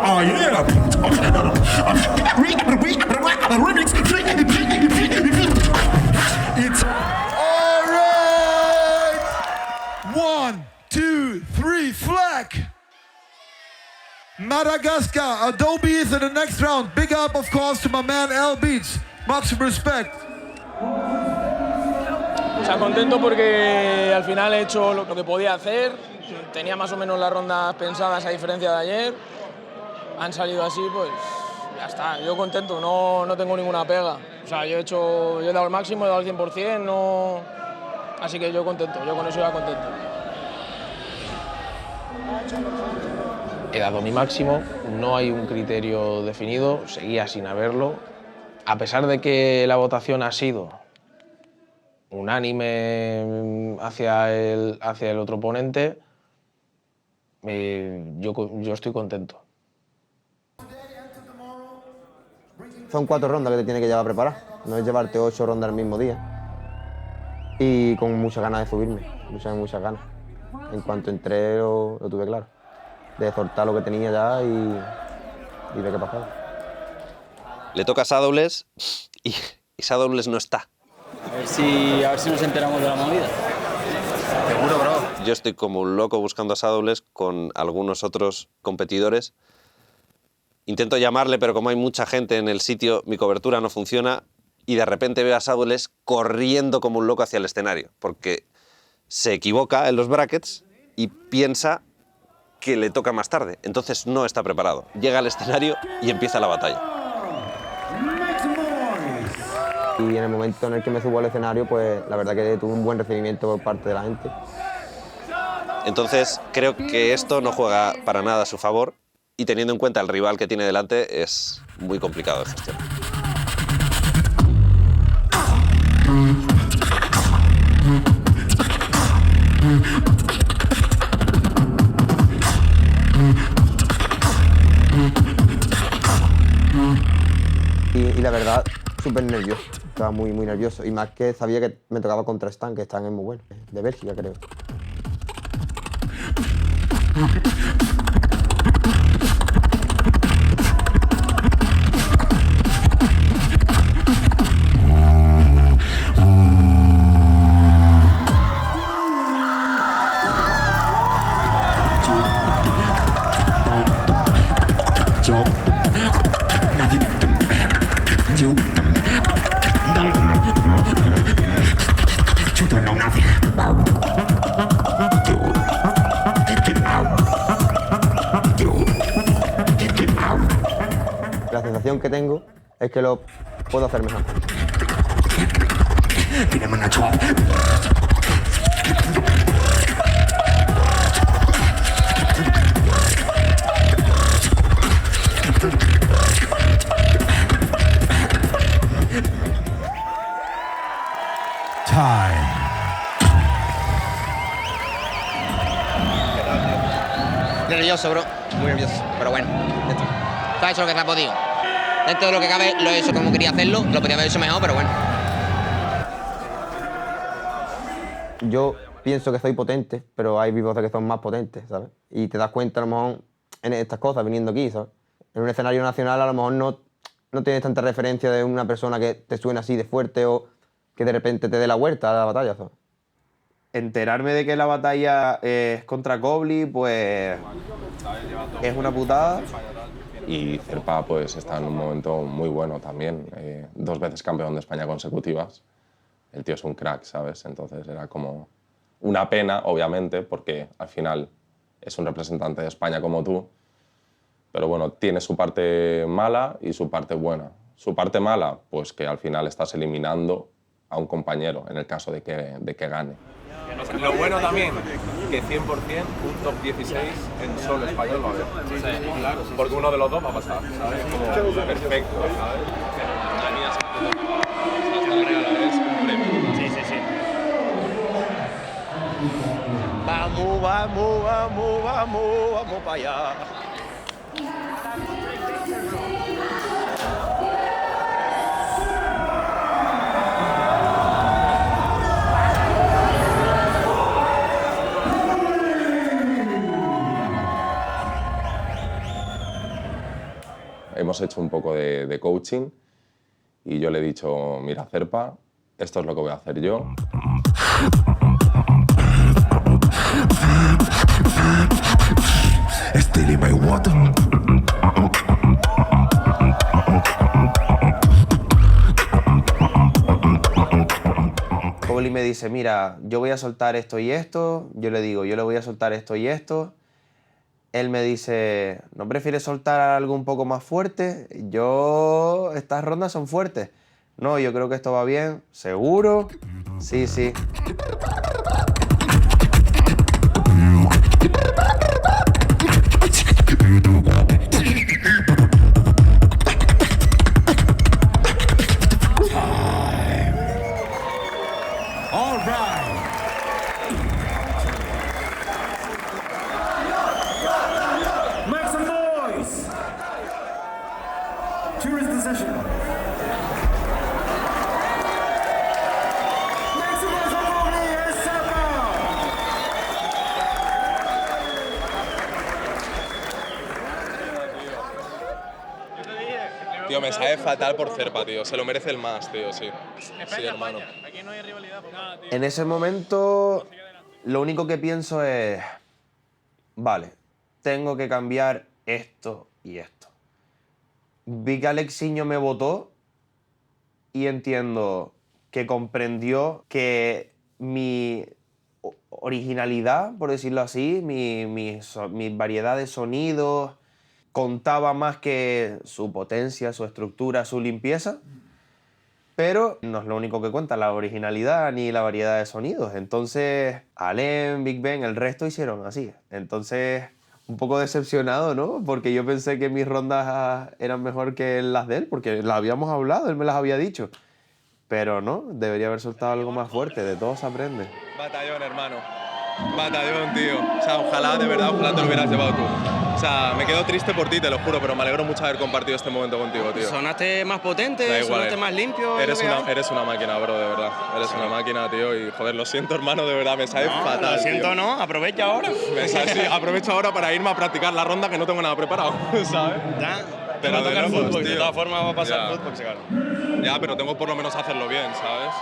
Oh yeah! Remix. It's All right! 1, 2, 3, flag! Madagascar, Adobe is in the next round. Big up, of course, to my man L Beats. Maximum respect. O sea, contento porque al final he hecho lo que podía hacer. tenía más o menos las rondas pensadas a diferencia de ayer, han salido así, pues ya está, yo contento, no tengo ninguna pega. O sea, yo he dado el máximo, he dado el 100%, no... así que yo contento, yo con eso ya contento. He dado mi máximo, no hay un criterio definido, seguía sin haberlo. A pesar de que la votación ha sido unánime hacia el otro oponente, yo estoy contento. Son 4 rondas que te tienes que llevar a preparar, no es llevarte 8 rondas el mismo día. Y con muchas ganas de subirme, muchas ganas. En cuanto entré lo tuve claro, de soltar lo que tenía ya y ver qué pasaba. Le toca a Saddowles y Saddowles no está. A ver si nos enteramos de la movida. Seguro, bro. Yo estoy como un loco buscando a Saddowles con algunos otros competidores. Intento llamarle, pero como hay mucha gente en el sitio, mi cobertura no funciona y de repente veo a Saddowles corriendo como un loco hacia el escenario, porque se equivoca en los brackets y piensa que le toca más tarde. Entonces no está preparado. Llega al escenario y empieza la batalla. Y en el momento en el que me subo al escenario, pues la verdad que tuve un buen recibimiento por parte de la gente. Entonces creo que esto no juega para nada a su favor y teniendo en cuenta el rival que tiene delante es muy complicado de gestionar. Y la verdad, súper nervioso. Estaba muy nervioso. Y más que sabía que me tocaba contra Stan, que Stan es muy bueno. De Bélgica, creo. La sensación que tengo es que lo puedo hacer mejor. Nervioso, bro. Muy nervioso. Pero bueno, está hecho lo que se ha podido. Dentro de lo que cabe, lo he hecho como quería hacerlo. Lo podría haber hecho mejor, pero bueno. Yo pienso que soy potente, pero hay beatboxers que son más potentes, ¿sabes? Y te das cuenta a lo mejor en estas cosas, viniendo aquí, ¿sabes? En un escenario nacional a lo mejor no tienes tanta referencia de una persona que te suene así de fuerte o que de repente te dé la vuelta a la batalla, ¿sabes? Enterarme de que la batalla es contra Gobli, pues es una putada. Y Zerpa pues está en un momento muy bueno también. 2 veces campeón de España consecutivas. El tío es un crack, ¿sabes? Entonces era como una pena, obviamente, porque al final es un representante de España como tú. Pero bueno, tiene su parte mala y su parte buena. Su parte mala, pues que al final estás eliminando a un compañero en el caso de que gane. Lo bueno también, que 100% un top 16 en solo español va a haber. Sí, claro. Porque uno de los dos va a pasar, ¿sabes? Como perfecto, ¿sabes? Sí, sí, sí. Vamos, vamos, vamos, vamos, vamos para allá. Hemos hecho un poco de coaching y yo le he dicho, mira, Zerpa, esto es lo que voy a hacer yo. Broly me dice, mira, yo voy a soltar esto y esto. Yo le digo, yo le voy a soltar esto y esto. Él me dice, ¿no prefieres soltar algo un poco más fuerte? Estas rondas son fuertes. No, yo creo que esto va bien. ¿Seguro? Sí, sí. All right. Make some noise. Here is the session. Make some noise for Broly and Sapa. Tío, me sabe fatal por Zerpa, tío. Se lo merece el más, tío, sí. Sí, hermano. Aquí no hay rivalidad. En ese momento, lo único que pienso es, vale, tengo que cambiar esto y esto. Vi que Alexiño me votó y entiendo que comprendió que mi originalidad, por decirlo así, mi variedad de sonidos, contaba más que su potencia, su estructura, su limpieza. Pero no es lo único que cuenta, la originalidad ni la variedad de sonidos. Entonces, Alem, Big Ben, el resto hicieron así. Entonces, un poco decepcionado, ¿no? Porque yo pensé que mis rondas eran mejor que las de él, porque las habíamos hablado, él me las había dicho. Pero no, debería haber soltado algo más fuerte, de todo se aprende. Batallón, hermano. Batallón, tío. O sea, ojalá, de verdad, ojalá te lo hubieras llevado tú. O sea, me quedo triste por ti, te lo juro, pero me alegro mucho haber compartido este momento contigo, tío. Sonaste más potente, Da igual, sonaste más limpio. Eres una máquina, bro, de verdad. Eres una máquina, tío, y joder, lo siento, hermano, de verdad, me sabe fatal. Lo siento, tío. no, aprovecha ahora. Sí, aprovecho ahora para irme a practicar la ronda que no tengo nada preparado, ¿sabes? Ya, Pero va a tocar lejos, fútbol, tío. de todas formas va a pasar Ya. fútbol, claro. Ya, pero tengo por lo menos hacerlo bien, ¿sabes?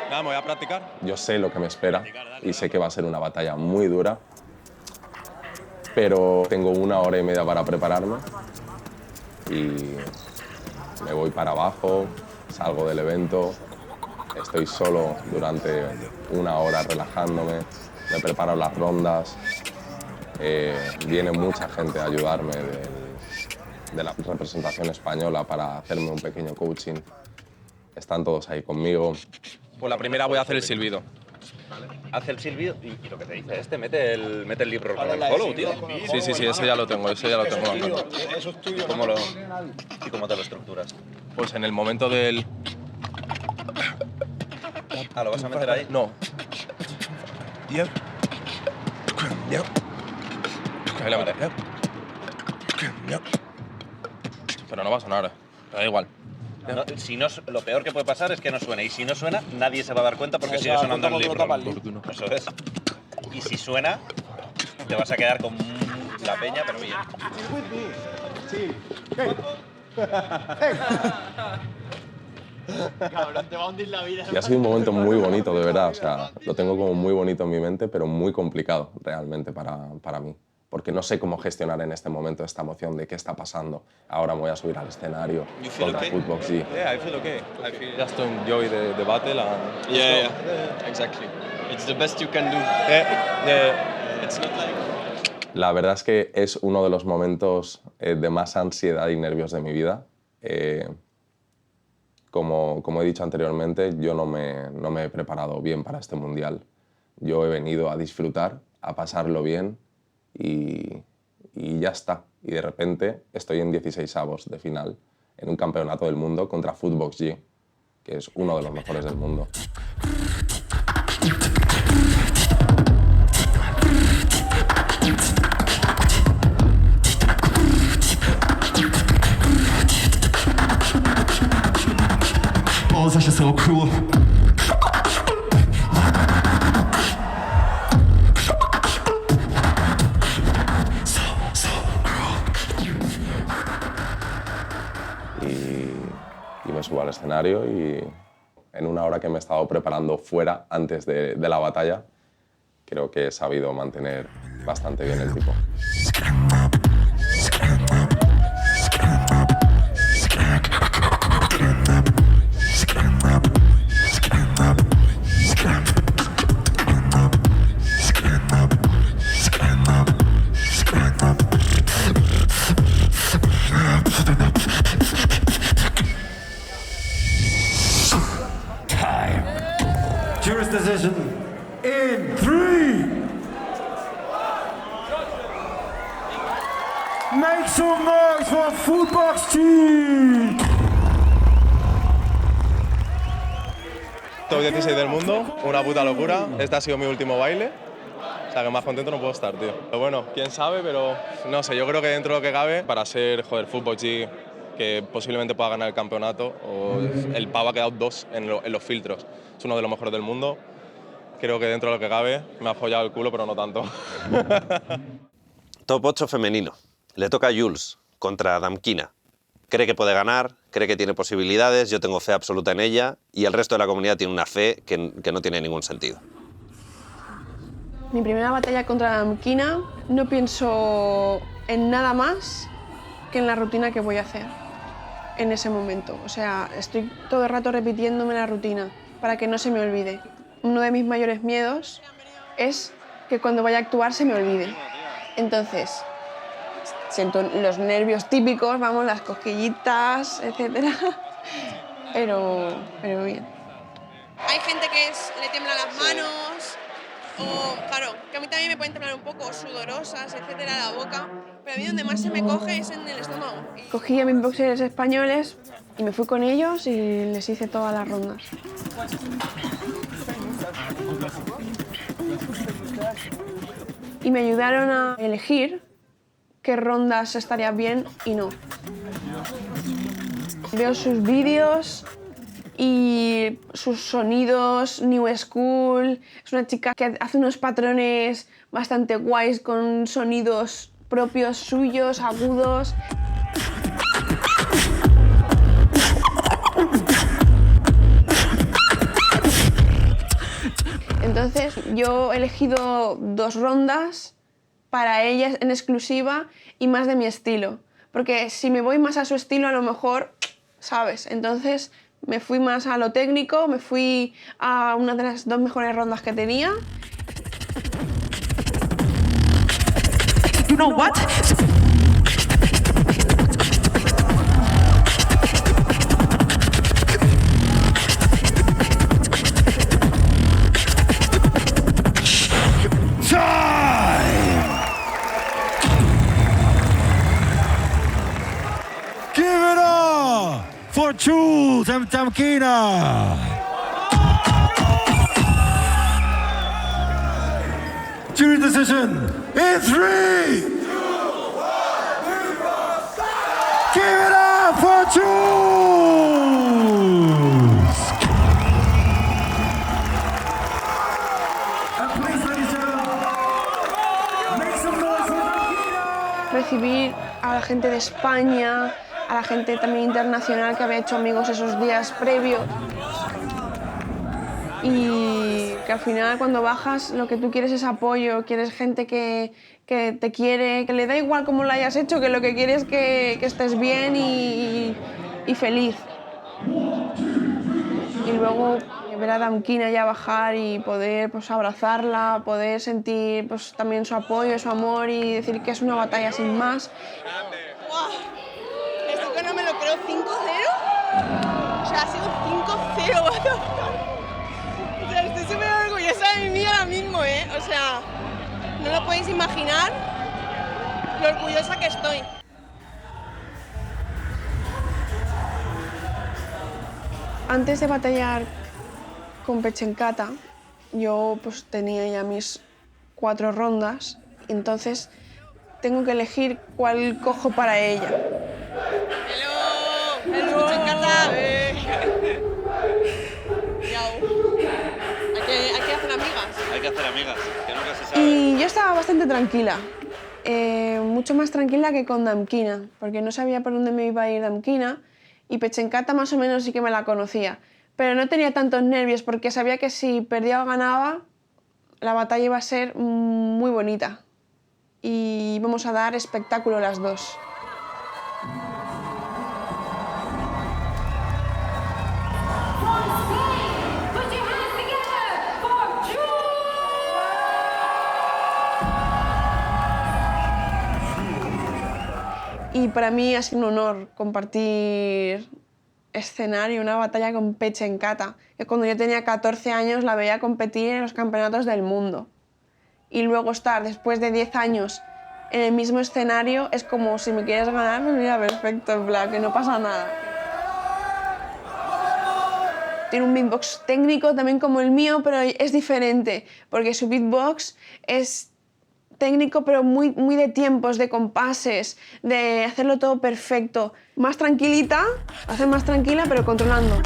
Nada, me voy a practicar. Yo sé lo que me espera y sé que va a ser una batalla muy dura, pero tengo 1 hora y media para prepararme y me voy para abajo, salgo del evento, estoy solo durante 1 hora relajándome, me preparo las rondas, viene mucha gente a ayudarme de la representación española para hacerme un pequeño coaching, están todos ahí conmigo. Pues la primera voy a hacer el silbido. Hace el silbido y lo que te dice mete el libro con el follow, tío. Sí, ese ya lo tengo, me encanta. Eso es tuyo. ¿Y cómo te lo estructuras? Pues en el momento del... ¿Lo vas a meter ahí? No. Ahí la meto. Pero no va a sonar, da igual. No, si no, lo peor que puede pasar es que no suene. Y si no suena, nadie se va a dar cuenta porque sigue sonando el libro. Eso es. Y si suena, te vas a quedar con la peña, pero bien. Cabrón, te va a hundir la vida. Y ha sido un momento muy bonito, de verdad. O sea, lo tengo como muy bonito en mi mente, pero muy complicado realmente para mí. Porque no sé cómo gestionar en este momento esta emoción de qué está pasando. Ahora me voy a subir al escenario contra Footbox G. Yeah, I feel okay. I feel just to enjoy the battle and... Yeah, exactly. It's the best you can do. It's not like... La verdad es que es uno de los momentos de más ansiedad y nervios de mi vida. Como he dicho anteriormente, yo no me he preparado bien para este mundial. Yo he venido a disfrutar, a pasarlo bien y ya está. Y de repente estoy en 16avos de final en un campeonato del mundo contra Footbox G, que es uno de los mejores del mundo. Oh, that's just so cruel. Y me subo al escenario y en 1 hora que me he estado preparando fuera antes de la batalla, creo que he sabido mantener bastante bien el tipo. decision in 3. Make some noise for Foodbox Team. Top 16 del mundo, una puta locura. Este ha sido mi último baile. O sea, que más contento no puedo estar, tío. Pero bueno, quién sabe, pero no sé, yo creo que dentro de lo que cabe, para ser, Football G, que posiblemente pueda ganar el campeonato, o el pavo ha quedado 2 en los filtros. Es uno de los mejores del mundo. Creo que dentro de lo que cabe me ha follado el culo, pero no tanto. Top 8 femenino. Le toca a Jules contra Damkina. Cree que puede ganar, cree que tiene posibilidades, yo tengo fe absoluta en ella y el resto de la comunidad tiene una fe que no tiene ningún sentido. Mi primera batalla contra Damkina, no pienso en nada más que en la rutina que voy a hacer en ese momento. O sea, estoy todo el rato repitiéndome la rutina para que no se me olvide. Uno de mis mayores miedos es que cuando vaya a actuar se me olvide. Entonces, siento los nervios típicos, vamos, las cosquillitas, etc. Pero bien. Hay gente que le tiemblan las manos, o claro, que a mí también me pueden temblar un poco, sudorosas, etcétera, la boca, pero a mí donde más se me coge es en el estómago. Cogí a mis boxers españoles y me fui con ellos y les hice todas las rondas. Y me ayudaron a elegir qué rondas estaría bien y no. Veo sus vídeos y sus sonidos new school. Es una chica que hace unos patrones bastante guays con sonidos propios suyos, agudos. Entonces yo he elegido 2 rondas para ella en exclusiva y más de mi estilo. Porque si me voy más a su estilo, a lo mejor, ¿sabes? Entonces me fui más a lo técnico, me fui a una de las 2 mejores rondas que tenía. You know what? Give it up for Jules and Damkina. Jury decision in 3. Give it up for Jules. And please, ladies and gentlemen, make some noise for Damkina. Recibir a la gente de España, a la gente también internacional que había hecho amigos esos días previos. Y que al final cuando bajas lo que tú quieres es apoyo, quieres gente que te quiere, que le da igual cómo lo hayas hecho, que lo que quieres es que estés bien y feliz. Y luego ver a Damkina ya bajar y poder pues, abrazarla, poder sentir pues, también su apoyo, su amor y decir que es una batalla sin más. ¡Wow! Esto que no me lo creo, 5-0. O sea, ha sido 5-0. O sea, estoy súper orgullosa de mí ahora mismo, ¿eh? O sea, no lo podéis imaginar lo orgullosa que estoy. Antes de batallar con Pechenkata, yo pues tenía ya mis 4 rondas, entonces tengo que elegir cuál cojo para ella. ¡Hello! Pechenkata! Hay que hacer amigas. Hay que hacer amigas, que nunca se sabe. Y yo estaba bastante tranquila, mucho más tranquila que con Damkina, porque no sabía por dónde me iba a ir Damkina y Pechenkata más o menos sí que me la conocía. Pero no tenía tantos nervios porque sabía que si perdía o ganaba, la batalla iba a ser muy bonita. Y íbamos a dar espectáculo las dos. Y para mí ha sido un honor compartir escenario, una batalla con Pechenkata, que cuando yo tenía 14 años la veía competir en los campeonatos del mundo. Y luego estar después de 10 años en el mismo escenario es como si me quieres ganar, pues mira, perfecto, en plan, que no pasa nada. Tiene un beatbox técnico también como el mío, pero es diferente, porque su beatbox es técnico, pero muy de tiempos, de compases, de hacerlo todo perfecto. Más tranquilita, hacer más tranquila, pero controlando.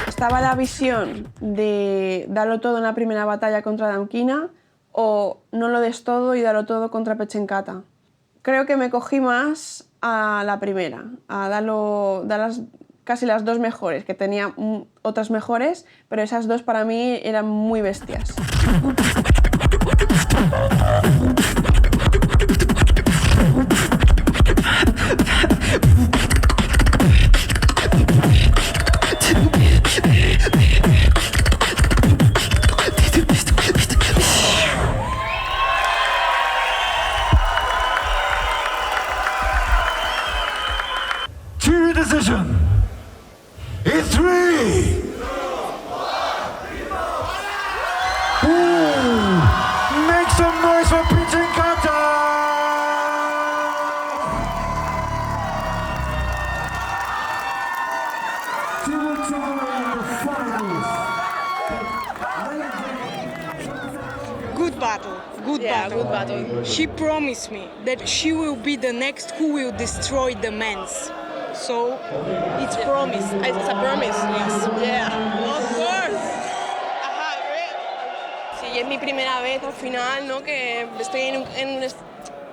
Estaba la visión de darlo todo en la primera batalla contra Damkina o no lo des todo y darlo todo contra Pechenkata. Creo que me cogí más a la primera, a dar casi las dos mejores, que tenía otras mejores, pero esas dos para mí eran muy bestias. To decision. In 3. Ooh, make some noise for Pechenkata. Good battle, good battle. She promised me that she will be the next who will destroy the men's. So, it's promise. It's a promise. Yes. Yeah, of course. Ajá, sí, es mi primera vez al final, ¿no? Que estoy en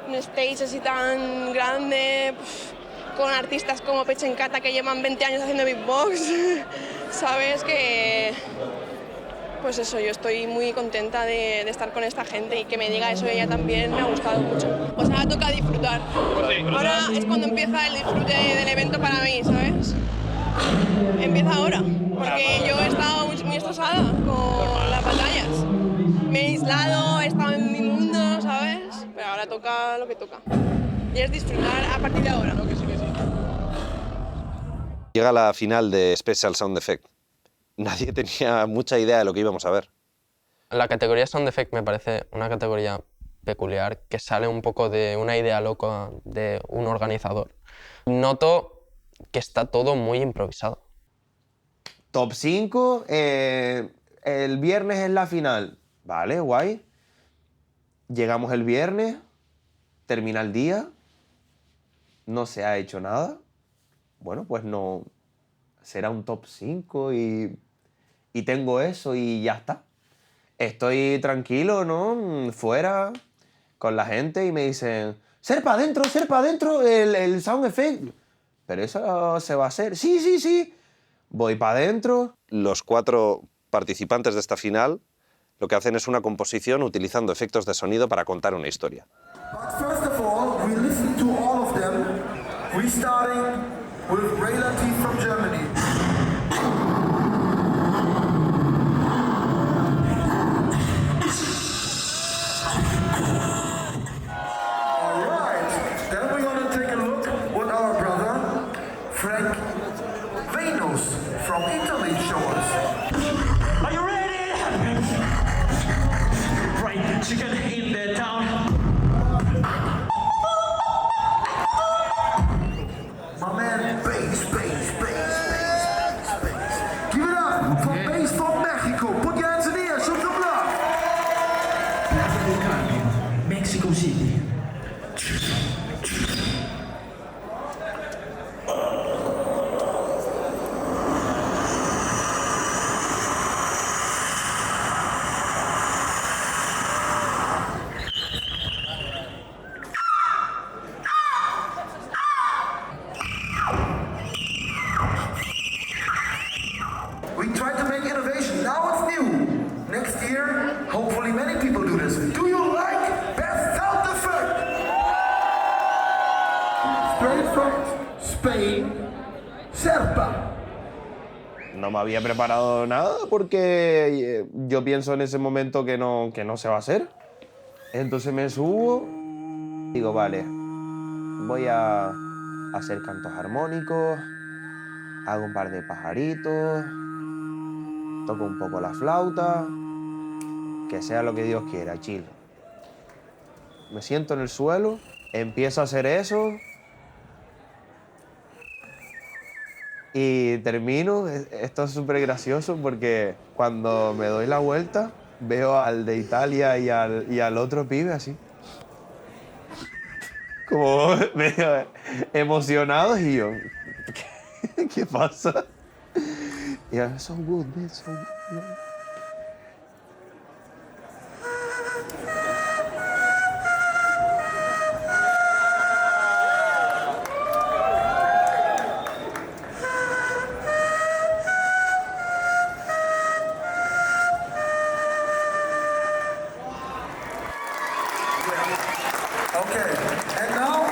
un stage así tan grande, con artistas como Pechenkata que llevan 20 años haciendo beatbox. Sabes que... Pues eso, yo estoy muy contenta de estar con esta gente y que me diga eso ella también me ha gustado mucho. O sea, toca disfrutar. Ahora es cuando empieza el disfrute del evento para mí, ¿sabes? Empieza ahora, porque yo he estado muy estresada con las batallas. Me he aislado, he estado en mi mundo, ¿sabes? Pero ahora toca lo que toca. Y es disfrutar a partir de ahora. Que sí. Llega la final de Special Sound Effect. Nadie tenía mucha idea de lo que íbamos a ver. La categoría Sound Effect me parece una categoría peculiar que sale un poco de una idea loca de un organizador. Noto que está todo muy improvisado. Top 5, el viernes es la final. Vale, guay. Llegamos el viernes, termina el día, no se ha hecho nada. Bueno, pues no... Será un top 5 y tengo eso y ya está. Estoy tranquilo, ¿no? Fuera, con la gente y me dicen ¡ser para adentro, el sound effect! Pero eso se va a hacer. Sí. Voy para adentro. Los 4 participantes de esta final lo que hacen es una composición utilizando efectos de sonido para contar una historia. But first of all, we listen to all of them. We're starting with Ray Latif from Germany. Alright, then we're gonna take a look what our brother Frank Venus from Italy shows us. Are you ready? Right, the chicken in the town. My man, bass. Give it up for bass from Mexico. Put your hands in the air, show some love. Plaza del Carmen, Mexico City. We tried to make innovation. Now it's new. Next year, hopefully many people do this. Do you like Best Sound Effect? Straight from Spain, Serpa. No me había preparado nada porque yo pienso en ese momento que no se va a hacer. Entonces me subo, digo, vale, voy a hacer cantos armónicos, hago un par de pajaritos, toco un poco la flauta, que sea lo que Dios quiera, chill. Me siento en el suelo, empiezo a hacer eso y termino. Esto es súper gracioso porque cuando me doy la vuelta veo al de Italia y al otro pibe así. Como medio emocionados y yo, ¿qué pasa? Y yo, so good, man, so good. Okay, and now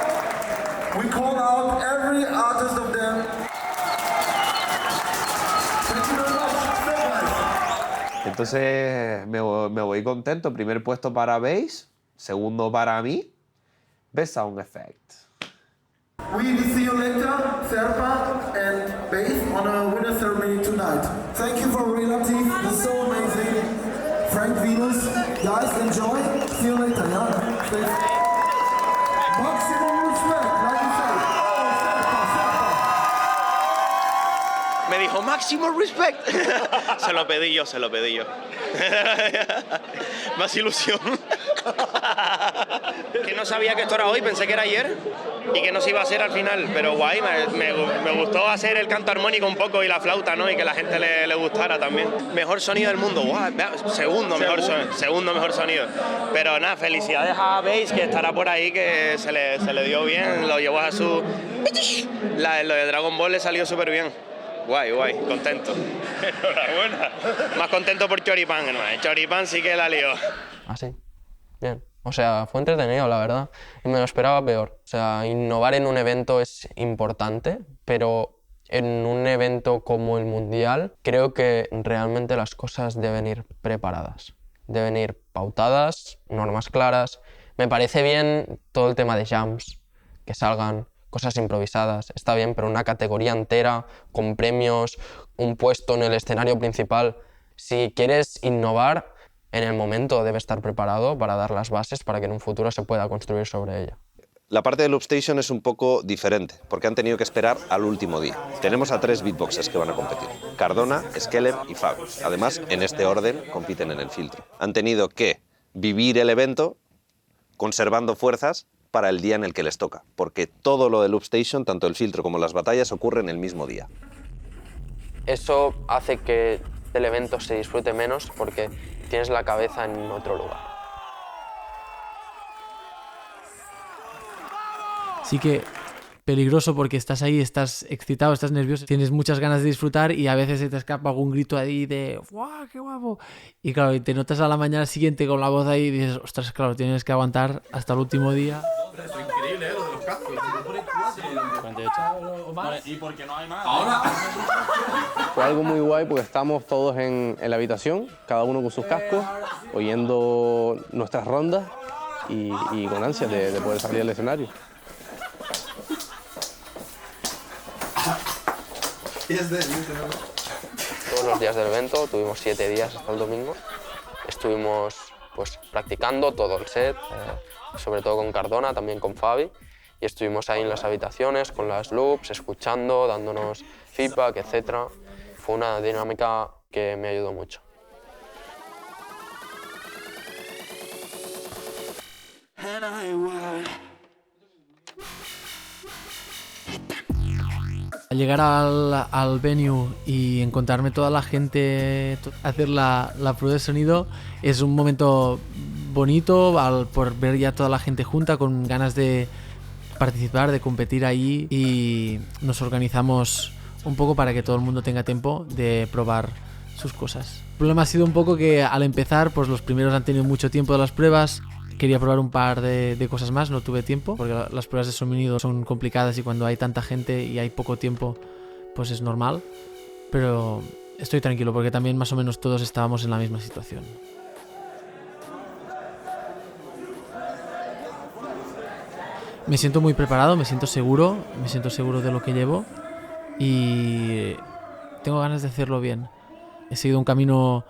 we call out every artist of them. Thank you very much. Entonces me voy contento. Primer puesto para bass, segundo para mí. Best sound effect. We will see you later, Serpa and bass on a winner ceremony tonight. Thank you for Relative, it's so amazing. Frank Venus, guys, enjoy. See you later, yeah? Thanks. Maximum respect, like you say. Me dijo, máximo respect. Se lo pedí yo. Más ilusión. Que no sabía que esto era hoy, pensé que era ayer y que no se iba a hacer al final, pero guay, me gustó hacer el canto armónico un poco y la flauta, ¿no? Y que la gente le gustara también. Mejor sonido del mundo, guau, segundo mejor sonido. Pero nada, felicidades a Bass, que estará por ahí, que se le dio bien, lo llevó a su... Lo de Dragon Ball le salió súper bien. Guay, contento. Enhorabuena. Más contento por Choripán, ¿no? Choripán sí que la lió. Así, bien. O sea, fue entretenido, la verdad. Y me lo esperaba peor. O sea, innovar en un evento es importante, pero en un evento como el Mundial, creo que realmente las cosas deben ir preparadas. Deben ir pautadas, normas claras. Me parece bien todo el tema de jams, que salgan cosas improvisadas. Está bien, pero una categoría entera, con premios, un puesto en el escenario principal. Si quieres innovar, en el momento debe estar preparado para dar las bases para que en un futuro se pueda construir sobre ella. La parte de Loopstation es un poco diferente, porque han tenido que esperar al último día. Tenemos a 3 beatboxers que van a competir: Cardona, Skeller y Fabi. Además, en este orden, compiten en el filtro. Han tenido que vivir el evento conservando fuerzas para el día en el que les toca, porque todo lo de Loopstation, tanto el filtro como las batallas, ocurren el mismo día. Eso hace que el evento se disfrute menos porque tienes la cabeza en otro lugar. Sí que peligroso porque estás ahí, estás excitado, estás nervioso, tienes muchas ganas de disfrutar y a veces se te escapa algún grito ahí de ¡guau, qué guapo! Y claro, y te notas a la mañana siguiente con la voz ahí y dices, ostras, claro, tienes que aguantar hasta el último día. Es increíble, lo de los cascos. ¿Y por qué no hay más? Ahora. Fue algo muy guay porque estábamos todos en la habitación, cada uno con sus cascos, oyendo nuestras rondas y con ansias de poder salir al escenario. Todos los días del evento, tuvimos 7 días hasta el domingo, estuvimos pues practicando todo el set, sobre todo con Cardona, también con Fabi, y estuvimos ahí en las habitaciones con las loops, escuchando, dándonos feedback, etc. Fue una dinámica que me ayudó mucho. Al llegar al venue y encontrarme toda la gente, hacer la prueba de sonido, es un momento bonito por ver ya toda la gente junta con ganas de participar, de competir ahí, y nos organizamos un poco para que todo el mundo tenga tiempo de probar sus cosas. El problema ha sido un poco que al empezar, pues los primeros han tenido mucho tiempo de las pruebas. Quería probar un par de cosas más, no tuve tiempo, porque las pruebas de sonido son complicadas y cuando hay tanta gente y hay poco tiempo, pues es normal. Pero estoy tranquilo porque también más o menos todos estábamos en la misma situación. Me siento muy preparado, me siento seguro de lo que llevo y tengo ganas de hacerlo bien. He seguido un camino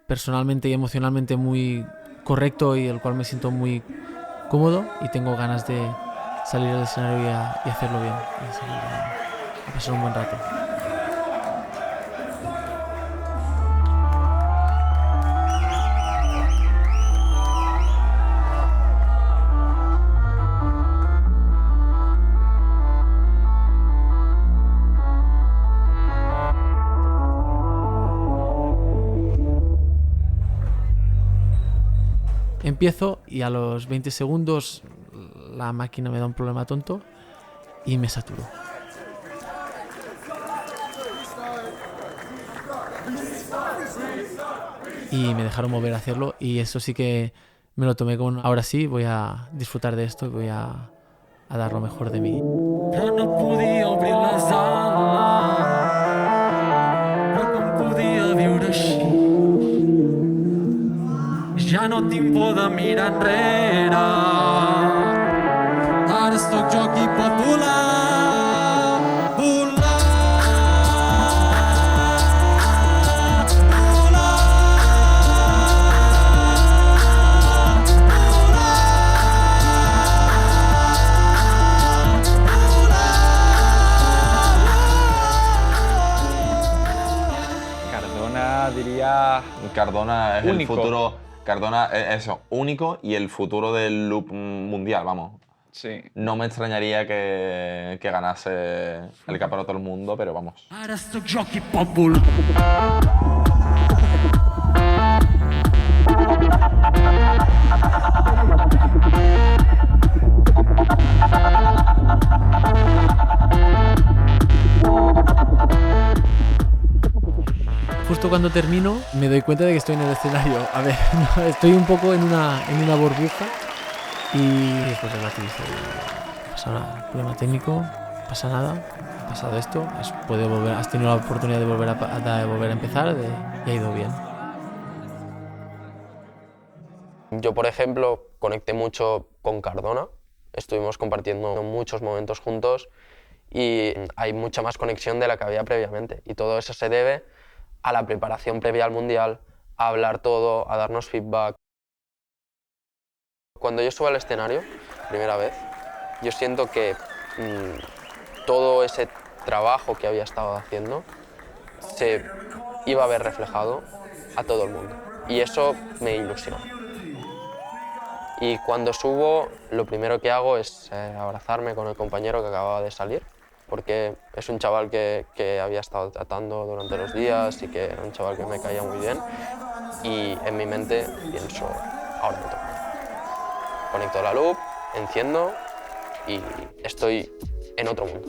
personalmente y emocionalmente muy correcto y el cual me siento muy cómodo y tengo ganas de salir al escenario y hacerlo bien, y pasar un buen rato. Empiezo y a los 20 segundos la máquina me da un problema tonto y me saturo. Y me dejaron volver a hacerlo y eso sí que me lo tomé con ahora sí, voy a disfrutar de esto y voy a dar lo mejor de mí. Ja no podia obrir les ales, però com podia viure així? Ja no tinc por de mirar enrere, ara sóc jo qui pot volar, volar. Cardona diría... Cardona es único. el futuro. Cardona es eso, único y el futuro del loop mundial, vamos. Sí. No me extrañaría que ganase el campeonato del mundo, pero vamos. Ara sóc jo qui pot volar. Justo cuando termino me doy cuenta de que estoy en el escenario. A ver, no, estoy un poco en una burbuja y después relativizo. Pasa nada, problema técnico, pasa nada, ha pasado esto, has tenido la oportunidad de volver a empezar y ha ido bien. Yo, por ejemplo, conecté mucho con Cardona, estuvimos compartiendo muchos momentos juntos y hay mucha más conexión de la que había previamente y todo eso se debe a la preparación previa al Mundial, a hablar todo, a darnos feedback. Cuando yo subo al escenario, primera vez, yo siento que todo ese trabajo que había estado haciendo se iba a ver reflejado a todo el mundo. Y eso me ilusiona. Y cuando subo, lo primero que hago es abrazarme con el compañero que acababa de salir, porque es un chaval que había estado tratando durante los días y que era un chaval que me caía muy bien. Y en mi mente pienso, ahora me toca. Conecto la loop, enciendo y estoy en otro mundo.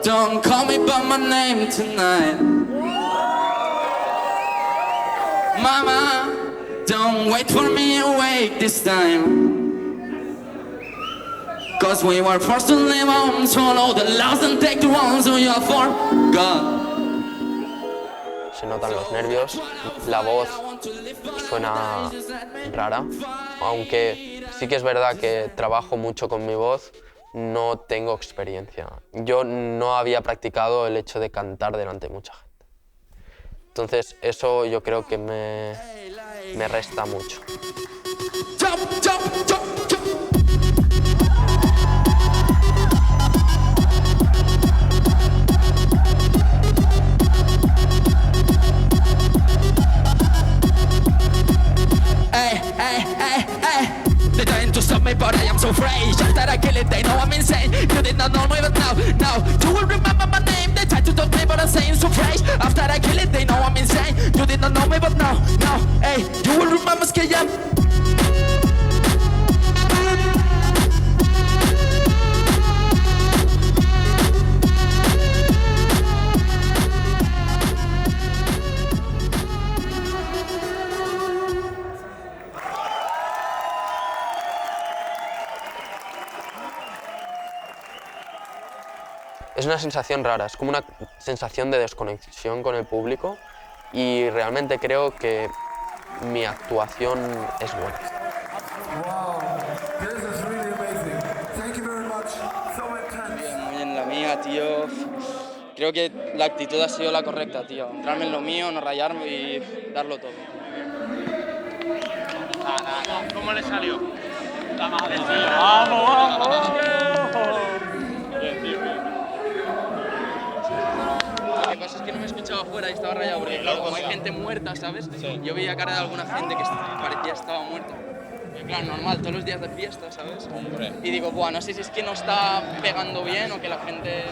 Don't call me by my name tonight. Mama, don't wait for me awake this time. Cause we were forced to live on, swallow the loss and take the ones who you forgot. Se notan los nervios, la voz suena rara, aunque sí que es verdad que trabajo mucho con mi voz. No tengo experiencia. Yo no había practicado el hecho de cantar delante de mucha gente. Entonces eso yo creo que me resta mucho. They're trying to stop me, but I am so afraid. After I kill it, they know I'm insane. You did not know me, but now you will remember my name. They try to talk me, but I'm saying so fresh. After I kill it, they know I'm insane. You did not know me, but now, hey, you will remember que ya. Es una sensación rara, es como una sensación de desconexión con el público y realmente creo que mi actuación es buena. Muy en la mía, tío. Creo que la actitud ha sido la correcta, tío. Entrarme en lo mío, no rayarme y darlo todo. ¿Cómo le salió? ¡Vamos! Bien, tío. Lo que pasa es que no me escuchaba afuera y estaba rayado porque claro, como hay gente muerta, ¿sabes? Yo veía cara de alguna gente que parecía estaba muerta. Y claro, normal, todos los días de fiesta, ¿sabes? Y digo, buah, no sé si es que no está pegando bien o que la gente...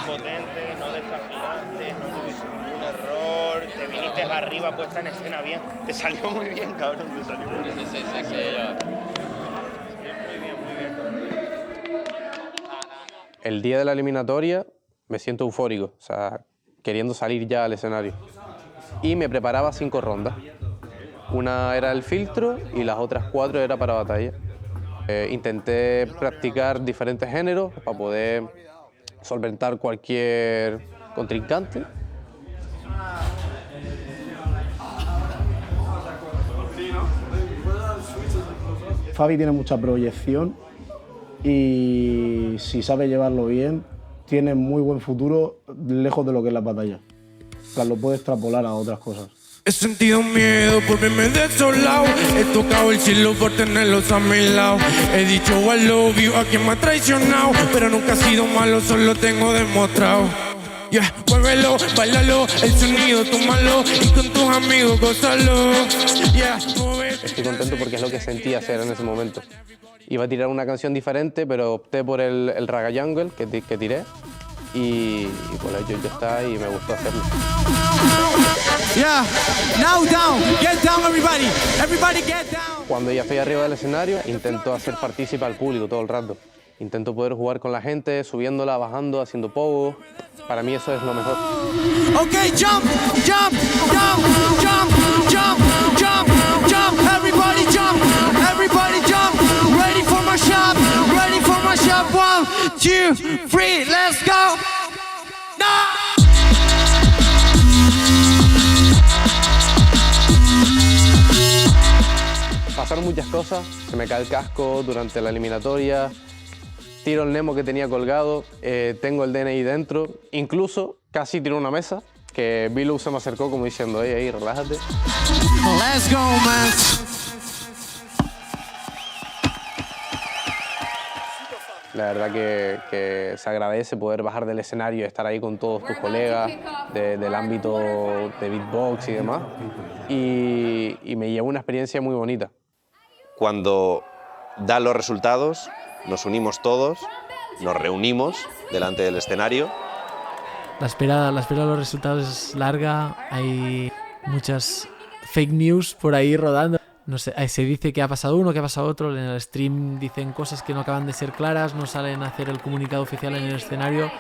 Potente, no desafinaste, no tuviste ningún error, te viniste arriba puesta en escena bien. Te salió muy bien, cabrón, te salió muy bien. Sí, El día de la eliminatoria me siento eufórico, o sea, queriendo salir ya al escenario. Y me preparaba 5 rondas. Una era el filtro y las otras 4 era para batalla. Intenté practicar diferentes géneros para poder solventar cualquier contrincante. Fabi tiene mucha proyección y si sabe llevarlo bien, tiene muy buen futuro lejos de lo que es la batalla. O sea, lo puede extrapolar a otras cosas. He sentido miedo por verme desolado. He tocado el cielo por tenerlos a mi lado. He dicho I love you a quien me ha traicionado, pero nunca ha sido malo, solo tengo demostrado. Yeah, muévelo, bailalo, el sonido tómalo y con tus amigos gózalo. Yeah, estoy contento porque es lo que sentí hacer en ese momento. Iba a tirar una canción diferente, pero opté por el Raga Jungle que tiré y pues yo está y me gustó hacerlo. Yeah, now down, get down everybody, everybody get down. Cuando ya estoy arriba del escenario, intento hacer partícipe al público todo el rato. Intento poder jugar con la gente, subiéndola, bajando, haciendo pogo. Para mí eso es lo mejor. Okay, jump, jump, jump, jump, jump, jump, jump, everybody jump, ready for my shot, 1, 2, 3, let's go. Pasaron muchas cosas, se me cae el casco durante la eliminatoria, tiro el Nemo que tenía colgado, tengo el DNI dentro, incluso casi tiro una mesa, que Bilou se me acercó como diciendo, hey, relájate. Let's go, man. La verdad que se agradece poder bajar del escenario y estar ahí con todos tus colegas del ámbito de beatbox y demás. Y me llevó una experiencia muy bonita. Cuando dan los resultados, nos unimos todos, nos reunimos delante del escenario. La espera de los resultados es larga, hay muchas fake news por ahí rodando. No sé, se dice que ha pasado uno, que ha pasado otro, en el stream dicen cosas que no acaban de ser claras, no salen a hacer el comunicado oficial en el escenario.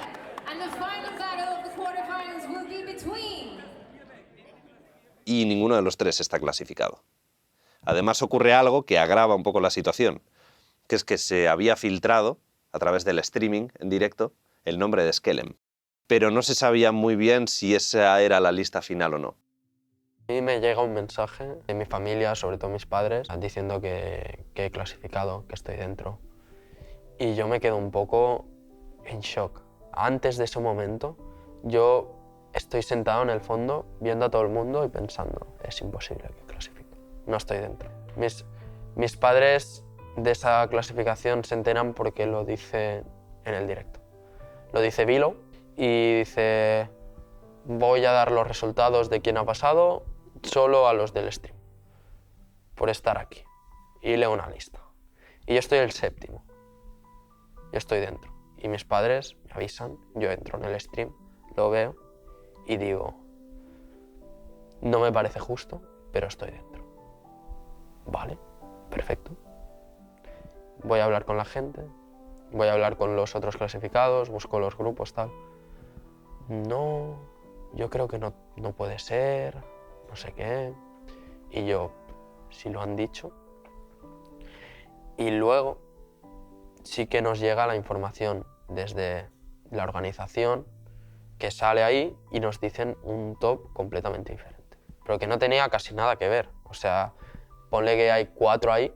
Y ninguno de los tres está clasificado. Además ocurre algo que agrava un poco la situación, que es que se había filtrado, a través del streaming en directo, el nombre de Skellem. Pero no se sabía muy bien si esa era la lista final o no. A mí me llega un mensaje de mi familia, sobre todo mis padres, diciendo que he clasificado, que estoy dentro. Y yo me quedo un poco en shock. Antes de ese momento, yo estoy sentado en el fondo, viendo a todo el mundo y pensando, es imposible que clasifique, no estoy dentro. Mis padres de esa clasificación se enteran porque lo dice en el directo. Lo dice Bilou y dice, voy a dar los resultados de quién ha pasado solo a los del stream, por estar aquí. Y leo una lista. Y yo estoy el séptimo. Yo estoy dentro. Y mis padres me avisan, yo entro en el stream, lo veo y digo, no me parece justo, pero estoy dentro. Vale, perfecto. Voy a hablar con la gente, voy a hablar con los otros clasificados, busco los grupos, tal. No, yo creo que no puede ser, no sé qué. Y yo, si lo han dicho. Y luego sí que nos llega la información desde la organización que sale ahí y nos dicen un top completamente diferente, pero que no tenía casi nada que ver. O sea, ponle que hay 4 ahí,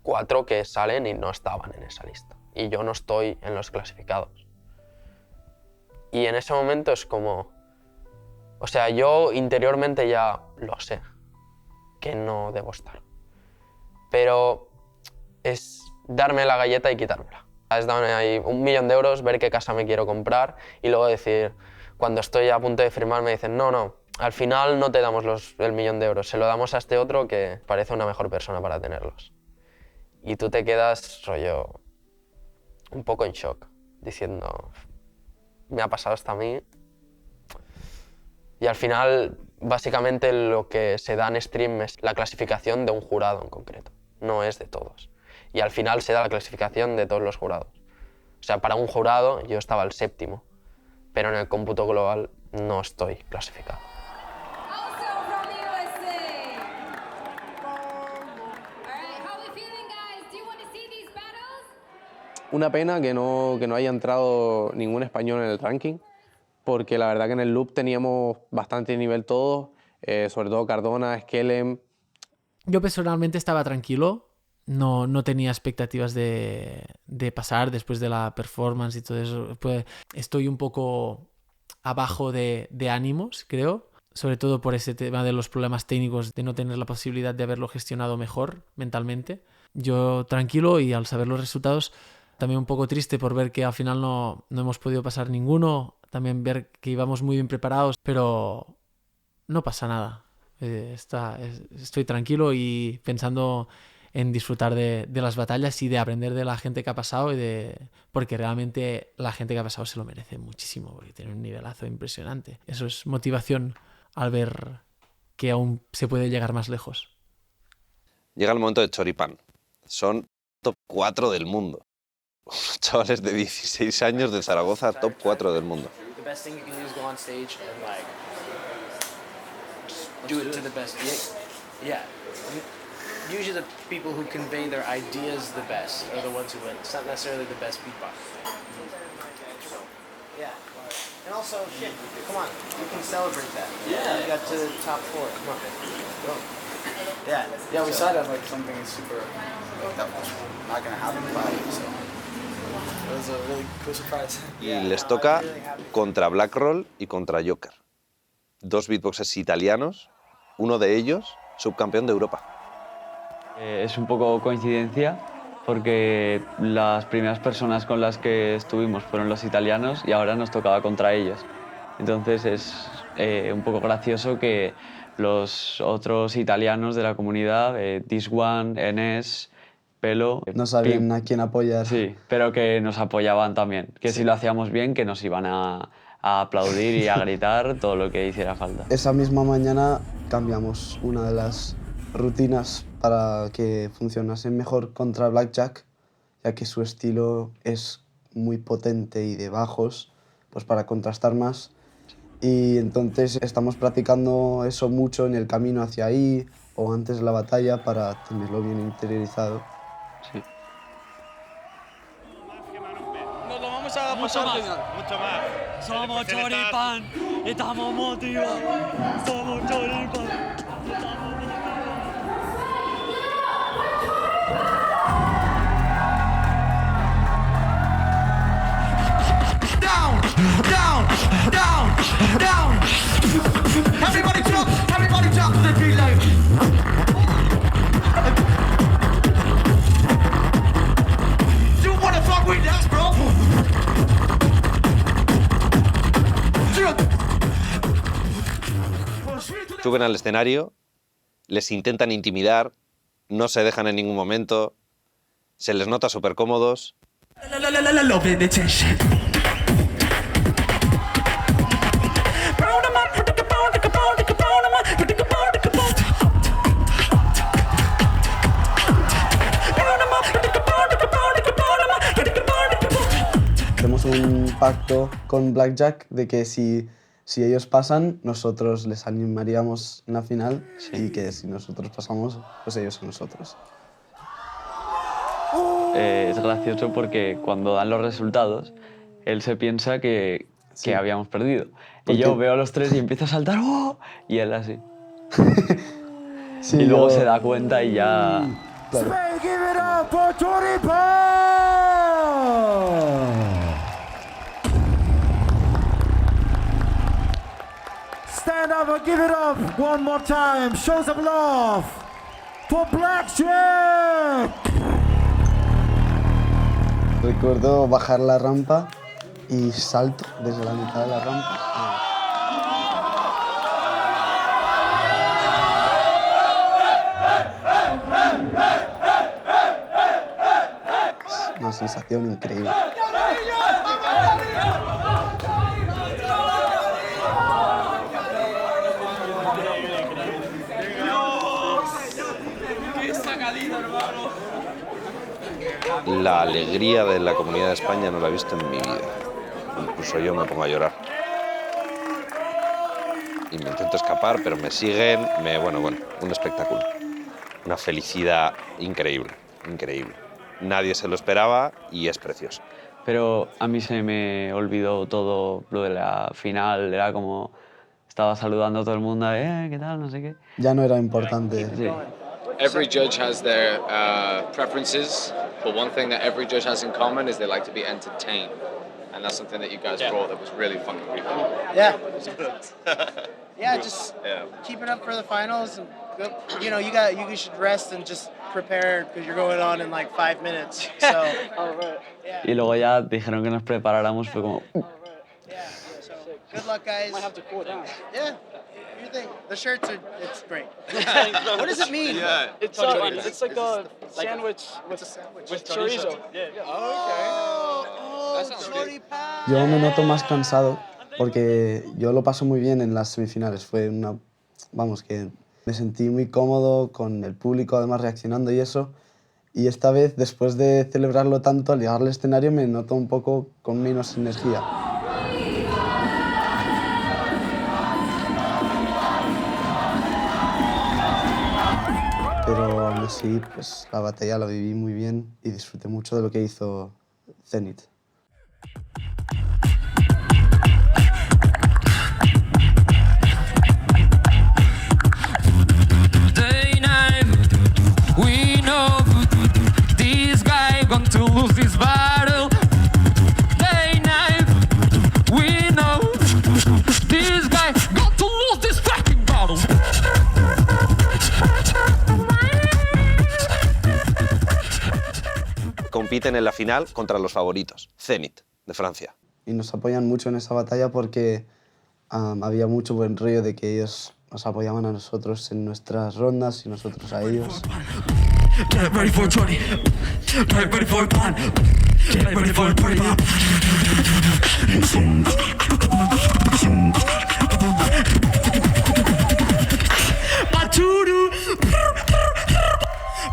4 que salen y no estaban en esa lista, y yo no estoy en los clasificados. Y en ese momento es como... O sea, yo interiormente ya lo sé, que no debo estar. Pero es darme la galleta y quitármela. Es darme ahí 1 millón de euros, ver qué casa me quiero comprar y luego decir, cuando estoy a punto de firmar me dicen, no, al final no te damos el 1 millón de euros, se lo damos a este otro que parece una mejor persona para tenerlos. Y tú te quedas, rollo, un poco en shock, diciendo, me ha pasado hasta a mí. Y al final, básicamente lo que se da en stream es la clasificación de un jurado en concreto, no es de todos. Y al final se da la clasificación de todos los jurados. O sea, para un jurado yo estaba el 7º, pero en el cómputo global no estoy clasificado. Una pena que no haya entrado ningún español en el ranking, porque la verdad que en el loop teníamos bastante nivel todos, sobre todo Cardona, Skellem. Yo personalmente estaba tranquilo, no tenía expectativas de pasar después de la performance y todo eso. Pues estoy un poco abajo de ánimos, creo, sobre todo por ese tema de los problemas técnicos, de no tener la posibilidad de haberlo gestionado mejor mentalmente. Yo tranquilo, y al saber los resultados también un poco triste por ver que al final no hemos podido pasar ninguno, también ver que íbamos muy bien preparados, pero no pasa nada. Estoy tranquilo y pensando en disfrutar de las batallas y de aprender de la gente que ha pasado, porque realmente la gente que ha pasado se lo merece muchísimo, porque tiene un nivelazo impresionante. Eso es motivación al ver que aún se puede llegar más lejos. Llega el momento de Choripán. Son top 4 del mundo. Unos chavales de 16 años de Zaragoza, top 4 del mundo. The best thing you can do is go on stage and like do it to the best. Yeah. Usually the people who convey their ideas the best are the ones who win. It's not necessarily the best beatbox. So, yeah. And also, shit, come on, you can celebrate that. Yeah. You got to the top 4. Come on. Go. Yeah. Yeah, we saw that like something super. That was not gonna happen, so. It was a really cool surprise. Y les toca contra Blackroll y contra Joker. 2 beatboxers italianos, uno de ellos subcampeón de Europa. Es un poco coincidencia porque las primeras personas con las que estuvimos fueron los italianos y ahora nos tocaba contra ellos. Entonces es un poco gracioso que los otros italianos de la comunidad, This One, Enes, Pelo... No sabían a quién apoyar. Sí, pero que nos apoyaban también. Que si lo hacíamos bien, que nos iban a aplaudir y a gritar todo lo que hiciera falta. Esa misma mañana cambiamos una de las rutinas para que funcionase mejor contra Blackjack, ya que su estilo es muy potente y de bajos, pues para contrastar más. Y entonces estamos practicando eso mucho en el camino hacia ahí o antes de la batalla para tenerlo bien interiorizado. Sí. Nos lo vamos a pasar Mucho más. Somos Choripán, estamos motivados. Somos Choripán. Down, down, down, down. Everybody drop to the beat like. You wanna fuck with us, bro? Suben al escenario, les intentan intimidar, no se dejan en ningún momento, se les nota súper cómodos. Love the tension. Hacemos un pacto con Blackjack de que si ellos pasan, nosotros les animaríamos en la final, y que si nosotros pasamos, pues ellos a nosotros. Es gracioso porque cuando dan los resultados él se piensa que habíamos perdido. ¿Por Y yo qué? veo a los tres y empiezo a saltar, ¡oh! Y él así. Sí, y luego yo- se da cuenta y ya... Claro. Give it up for Tony Paul! Stand up and give it up one more time. Show some love for Blackjack! Recuerdo bajar la rampa y salto desde la mitad de la rampa. Es una sensación increíble. ¡Qué sacadita, hermano! La alegría de la comunidad de España no la he visto en mi vida. Incluso yo me pongo a llorar. Y me intento escapar, pero me siguen. Bueno, un espectáculo. Una felicidad increíble, increíble. Nadie se lo esperaba y es precioso. Pero a mí se me olvidó todo lo de la final, era como... Estaba saludando a todo el mundo, ¿qué tal? No sé qué. Ya no era importante. Sí. Every judge has their preferences, but one thing that every judge has in common is they like to be entertained. And that's something that you guys brought that was really fucking pretty cool. Yeah. Yeah, just Yeah. keep it up for the finals. And go, you should rest and just prepare because you're going on in like 5 minutes. So. Y luego ya dijeron que nos preparáramos, fue como... Good luck, guys. Might have to cool down. Yeah. You think the shirts are? It's great. What does it mean? Yeah. It's like a sandwich with chorizo. Yeah. Yo me noto más cansado porque yo lo paso muy bien en las semifinales. Fue una... Vamos, que me sentí muy cómodo con el público además reaccionando y eso. Y esta vez, después de celebrarlo tanto, al llegar al escenario me noto un poco con menos energía. Pero aún así, pues la batalla la viví muy bien y disfruté mucho de lo que hizo Zenit. Day night, we know this guy going to lose this battle. Day night, we know this guy going to lose this fucking battle. Compiten en la final contra los favoritos, Zenit, de Francia. Y nos apoyan mucho en esa batalla porque había mucho buen rollo de que ellos nos apoyaban a nosotros en nuestras rondas y nosotros a ellos. Get ready for 20. Get ready for plan. Get ready for party. Pachuru.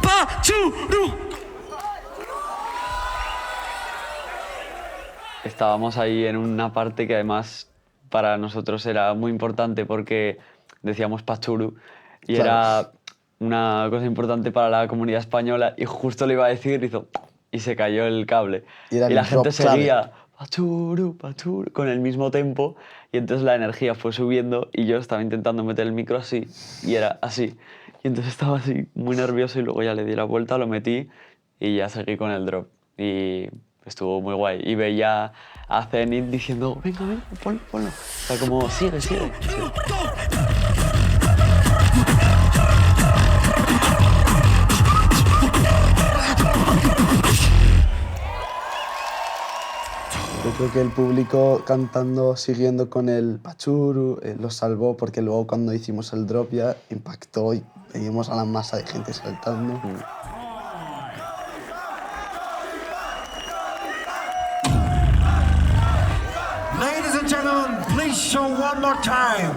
Pachuru. Estábamos ahí en una parte que además para nosotros era muy importante porque decíamos Pachuru y Claro. era una cosa importante para la comunidad española y justo le iba a decir y se cayó el cable. Y era Y la el gente drop clave. seguía Pachuru, Pachuru con el mismo tempo y entonces la energía fue subiendo y yo estaba intentando meter el micro así y era así. Y entonces estaba así muy nervioso y luego ya le di la vuelta, lo metí y ya seguí con el drop. Y estuvo muy guay. Y veía a Zenit diciendo, venga, venga, ponlo, ponlo. O sea, como, sigue, sigue. Yo creo que el público cantando, siguiendo con el Pachuru, lo salvó porque luego cuando hicimos el drop ya impactó y veíamos a la masa de gente saltando. Ladies and gentlemen, please show one more time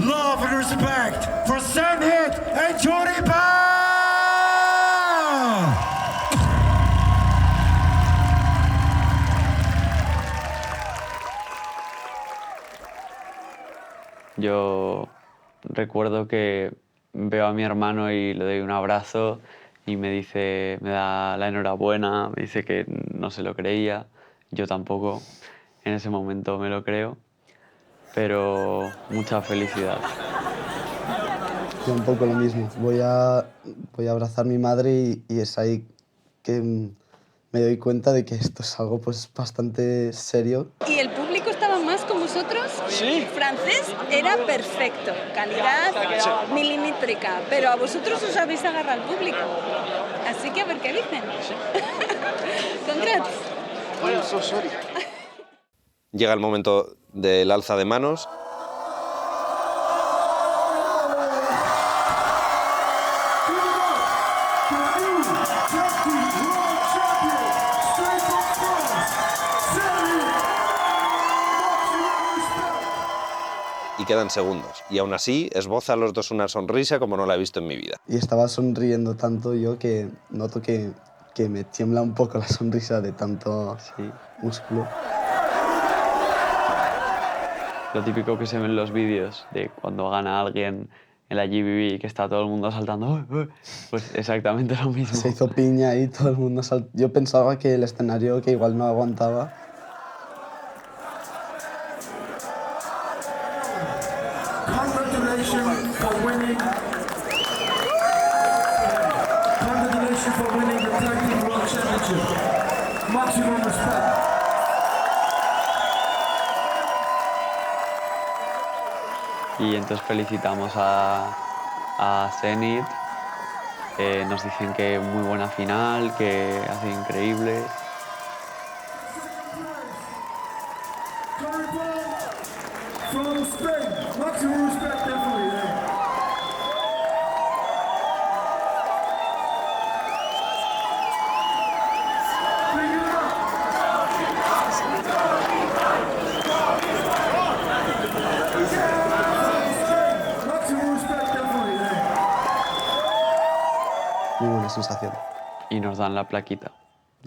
love and respect for Zenit and Tony Paul! Yo recuerdo que veo a mi hermano y le doy un abrazo y me dice, me da la enhorabuena, me dice que no se lo creía. Yo tampoco en ese momento me lo creo, pero mucha felicidad. Yo un poco lo mismo. Voy a abrazar a mi madre y es ahí que me doy cuenta de que esto es algo pues bastante serio. ¿Y el público estaba más con vosotros? Sí. Francés era perfecto, calidad milimétrica, pero a vosotros os habéis agarrado al público. Así que a ver qué dicen. Congrats. Well, so sorry. Llega el momento del alza de manos. Y quedan segundos. Y aún así esboza a los dos una sonrisa como no la he visto en mi vida. Y estaba sonriendo tanto yo que noto que me tiembla un poco la sonrisa de tanto músculo. Lo típico que se ve en los vídeos de cuando gana alguien en la GBB, que está todo el mundo saltando, pues exactamente lo mismo. Se hizo piña y todo el mundo saltó. Yo pensaba que el escenario que igual no aguantaba. Congratulations for winning. Congratulations for winning the Tag Team World Championship. Maximum respect. Y entonces felicitamos a Zenit. Nos dicen que muy buena final, que ha sido increíble. From Spain. Maximum respect, definitely. Muy buena sensación. Y nos dan la plaquita.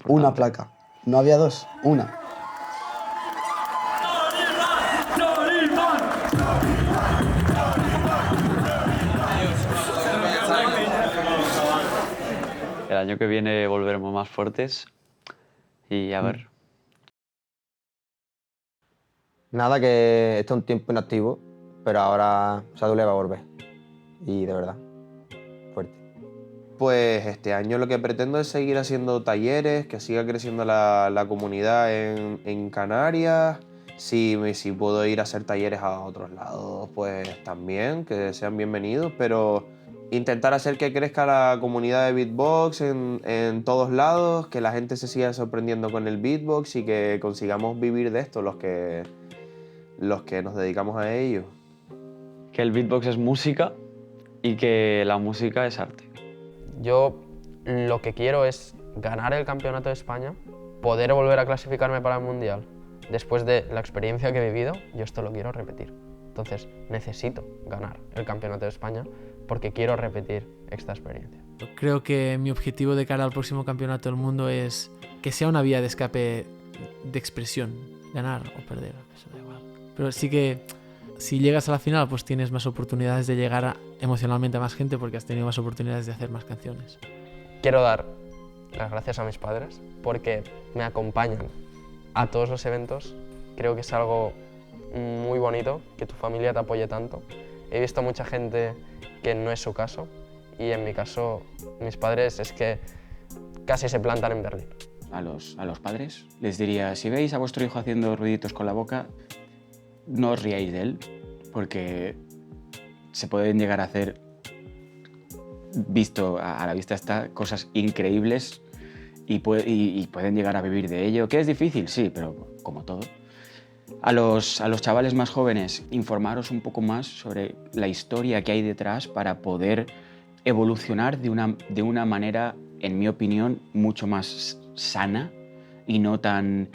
Una placa. No había dos, una. El año que viene volveremos más fuertes y a ver. Nada, que está un tiempo inactivo, pero ahora Sadule va a volver. Y de verdad, fuerte. Pues este año lo que pretendo es seguir haciendo talleres, que siga creciendo la comunidad en Canarias. Si puedo ir a hacer talleres a otros lados, pues también, que sean bienvenidos, pero intentar hacer que crezca la comunidad de beatbox en todos lados, que la gente se siga sorprendiendo con el beatbox y que consigamos vivir de esto los que nos dedicamos a ello. Que el beatbox es música y que la música es arte. Yo lo que quiero es ganar el Campeonato de España, poder volver a clasificarme para el Mundial. Después de la experiencia que he vivido, yo esto lo quiero repetir. Entonces necesito ganar el Campeonato de España porque quiero repetir esta experiencia. Creo que mi objetivo de cara al próximo Campeonato del Mundo es que sea una vía de escape de expresión, ganar o perder, eso da igual. Pero sí que si llegas a la final, pues tienes más oportunidades de llegar emocionalmente a más gente porque has tenido más oportunidades de hacer más canciones. Quiero dar las gracias a mis padres porque me acompañan a todos los eventos. Creo que es algo muy bonito que tu familia te apoye tanto. He visto mucha gente que no es su caso y en mi caso mis padres es que casi se plantan en Berlín. A los padres les diría, si veis a vuestro hijo haciendo ruiditos con la boca, no os riáis de él, porque se pueden llegar a hacer, visto a la vista está, cosas increíbles y pueden llegar a vivir de ello. ¿Que es difícil? Sí, pero como todo. A los chavales más jóvenes, informaros un poco más sobre la historia que hay detrás para poder evolucionar de una manera, en mi opinión, mucho más sana y no tan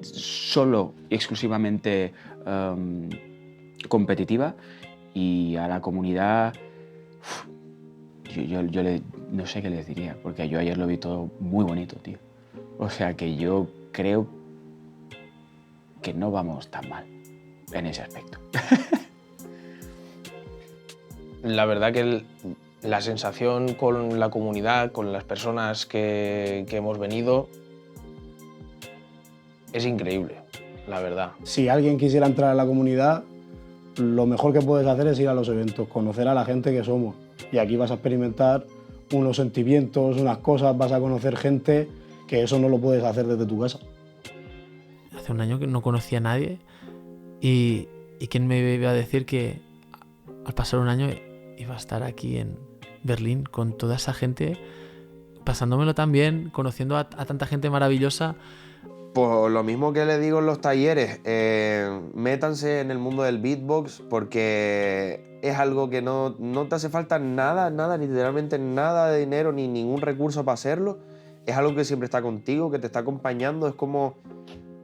solo y exclusivamente competitiva. Y a la comunidad, yo no sé qué les diría, porque yo ayer lo vi todo muy bonito, tío. O sea que yo creo que no vamos tan mal en ese aspecto. La verdad que la sensación con la comunidad, con las personas que hemos venido, es increíble, la verdad. Si alguien quisiera entrar a la comunidad, lo mejor que puedes hacer es ir a los eventos, conocer a la gente que somos. Y aquí vas a experimentar unos sentimientos, unas cosas, vas a conocer gente que eso no lo puedes hacer desde tu casa. Hace un año que no conocía a nadie y quién me iba a decir que al pasar un año iba a estar aquí en Berlín con toda esa gente, pasándomelo tan bien, conociendo a tanta gente maravillosa. Pues lo mismo que le digo en los talleres, métanse en el mundo del beatbox porque es algo que no te hace falta nada, literalmente nada de dinero ni ningún recurso para hacerlo. Es algo que siempre está contigo, que te está acompañando, es como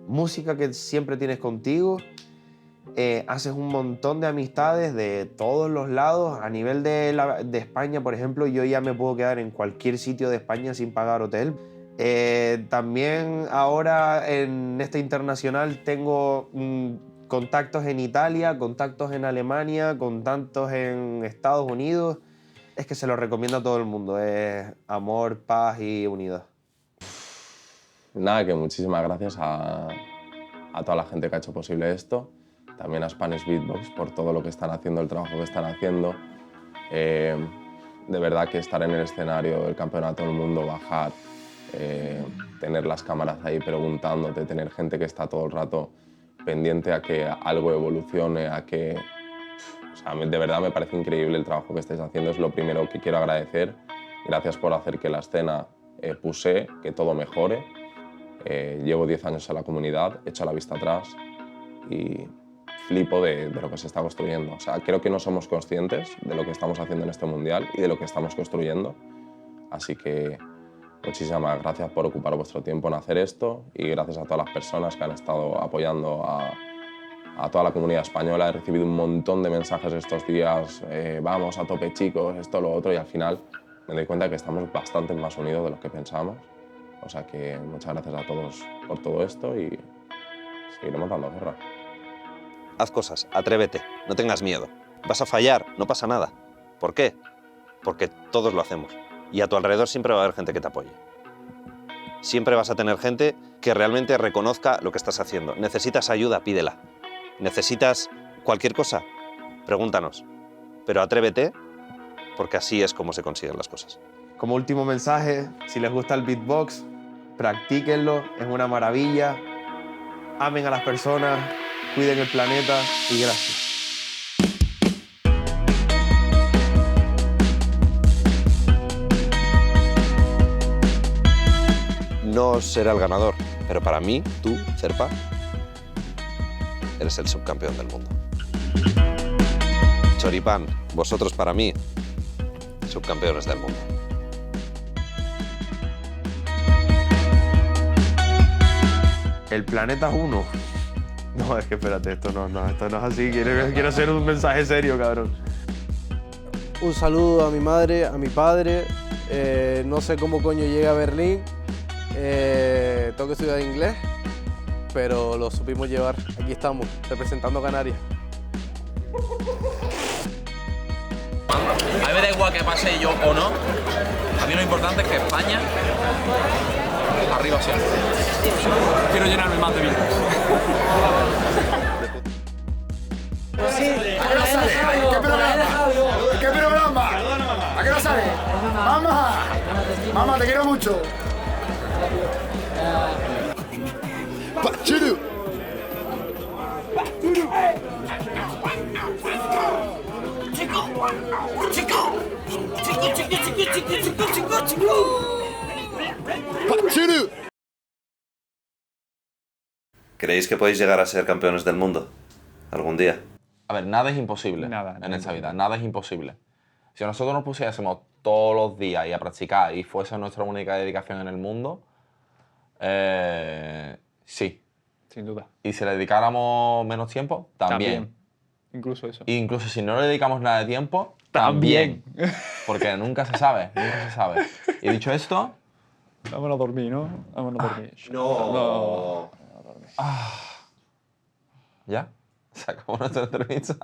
música que siempre tienes contigo. Haces un montón de amistades de todos los lados. A nivel de España, por ejemplo, yo ya me puedo quedar en cualquier sitio de España sin pagar hotel. También ahora en este internacional tengo contactos en Italia, contactos en Alemania, contactos en Estados Unidos. Es que se lo recomiendo a todo el mundo, es amor, paz y unidad. Nada, que muchísimas gracias a toda la gente que ha hecho posible esto, también a Spanish Beatbox por todo lo que están haciendo, el trabajo que están haciendo. De verdad que estar en el escenario del Campeonato del Mundo, bajar, tener las cámaras ahí preguntándote, tener gente que está todo el rato pendiente a que algo evolucione, a que... O sea, de verdad me parece increíble el trabajo que estáis haciendo, es lo primero que quiero agradecer. Gracias por hacer que la escena puse, que todo mejore. Llevo 10 años en la comunidad, he hecho la vista atrás y flipo de lo que se está construyendo. O sea, creo que no somos conscientes de lo que estamos haciendo en este mundial y de lo que estamos construyendo. Así que muchísimas gracias por ocupar vuestro tiempo en hacer esto y gracias a todas las personas que han estado apoyando a toda la comunidad española. He recibido un montón de mensajes estos días, vamos a tope chicos, esto, lo otro, y al final me doy cuenta que estamos bastante más unidos de lo que pensábamos. O sea que muchas gracias a todos por todo esto y seguiremos dando guerra. Haz cosas, atrévete, no tengas miedo. Vas a fallar, no pasa nada. ¿Por qué? Porque todos lo hacemos. Y a tu alrededor siempre va a haber gente que te apoye. Siempre vas a tener gente que realmente reconozca lo que estás haciendo. ¿Necesitas ayuda? Pídela. ¿Necesitas cualquier cosa? Pregúntanos. Pero atrévete, porque así es como se consiguen las cosas. Como último mensaje, si les gusta el beatbox, practíquenlo, es una maravilla. Amen a las personas, cuiden el planeta y gracias. No será el ganador, pero para mí, tú, Zerpa, eres el subcampeón del mundo. Choripán, vosotros para mí, subcampeones del mundo. El planeta 1. No, es que espérate, esto no es así. Quiero hacer un mensaje serio, cabrón. Un saludo a mi madre, a mi padre. No sé cómo coño llegué a Berlín. Tengo que estudiar inglés, pero lo supimos llevar. Aquí estamos, representando a Canarias. A mí me da igual que pase yo o no. A mí lo importante es que España arriba siempre. Quiero llenarme más de vida. Sí, ¿a qué no sale? ¿Qué programa? ¿Qué programa? ¿A qué no sale? Mamá, te quiero mucho. Pachiru. Pachiru. ¿Creéis que podéis llegar a ser campeones del mundo algún día? A ver, nada es imposible en esta vida, nada es imposible. Si nosotros nos pusiésemos todos los días y a practicar y fuese nuestra única dedicación en el mundo, sí. Sin duda. Y si le dedicáramos menos tiempo, también. Incluso eso. E incluso si no le dedicamos nada de tiempo, también. Porque nunca se sabe, nunca se sabe. Y dicho esto... Vámonos a dormir, ¿no? Vámonos a dormir. No. ¿Ya? ¿Se acabó nuestra entrevista?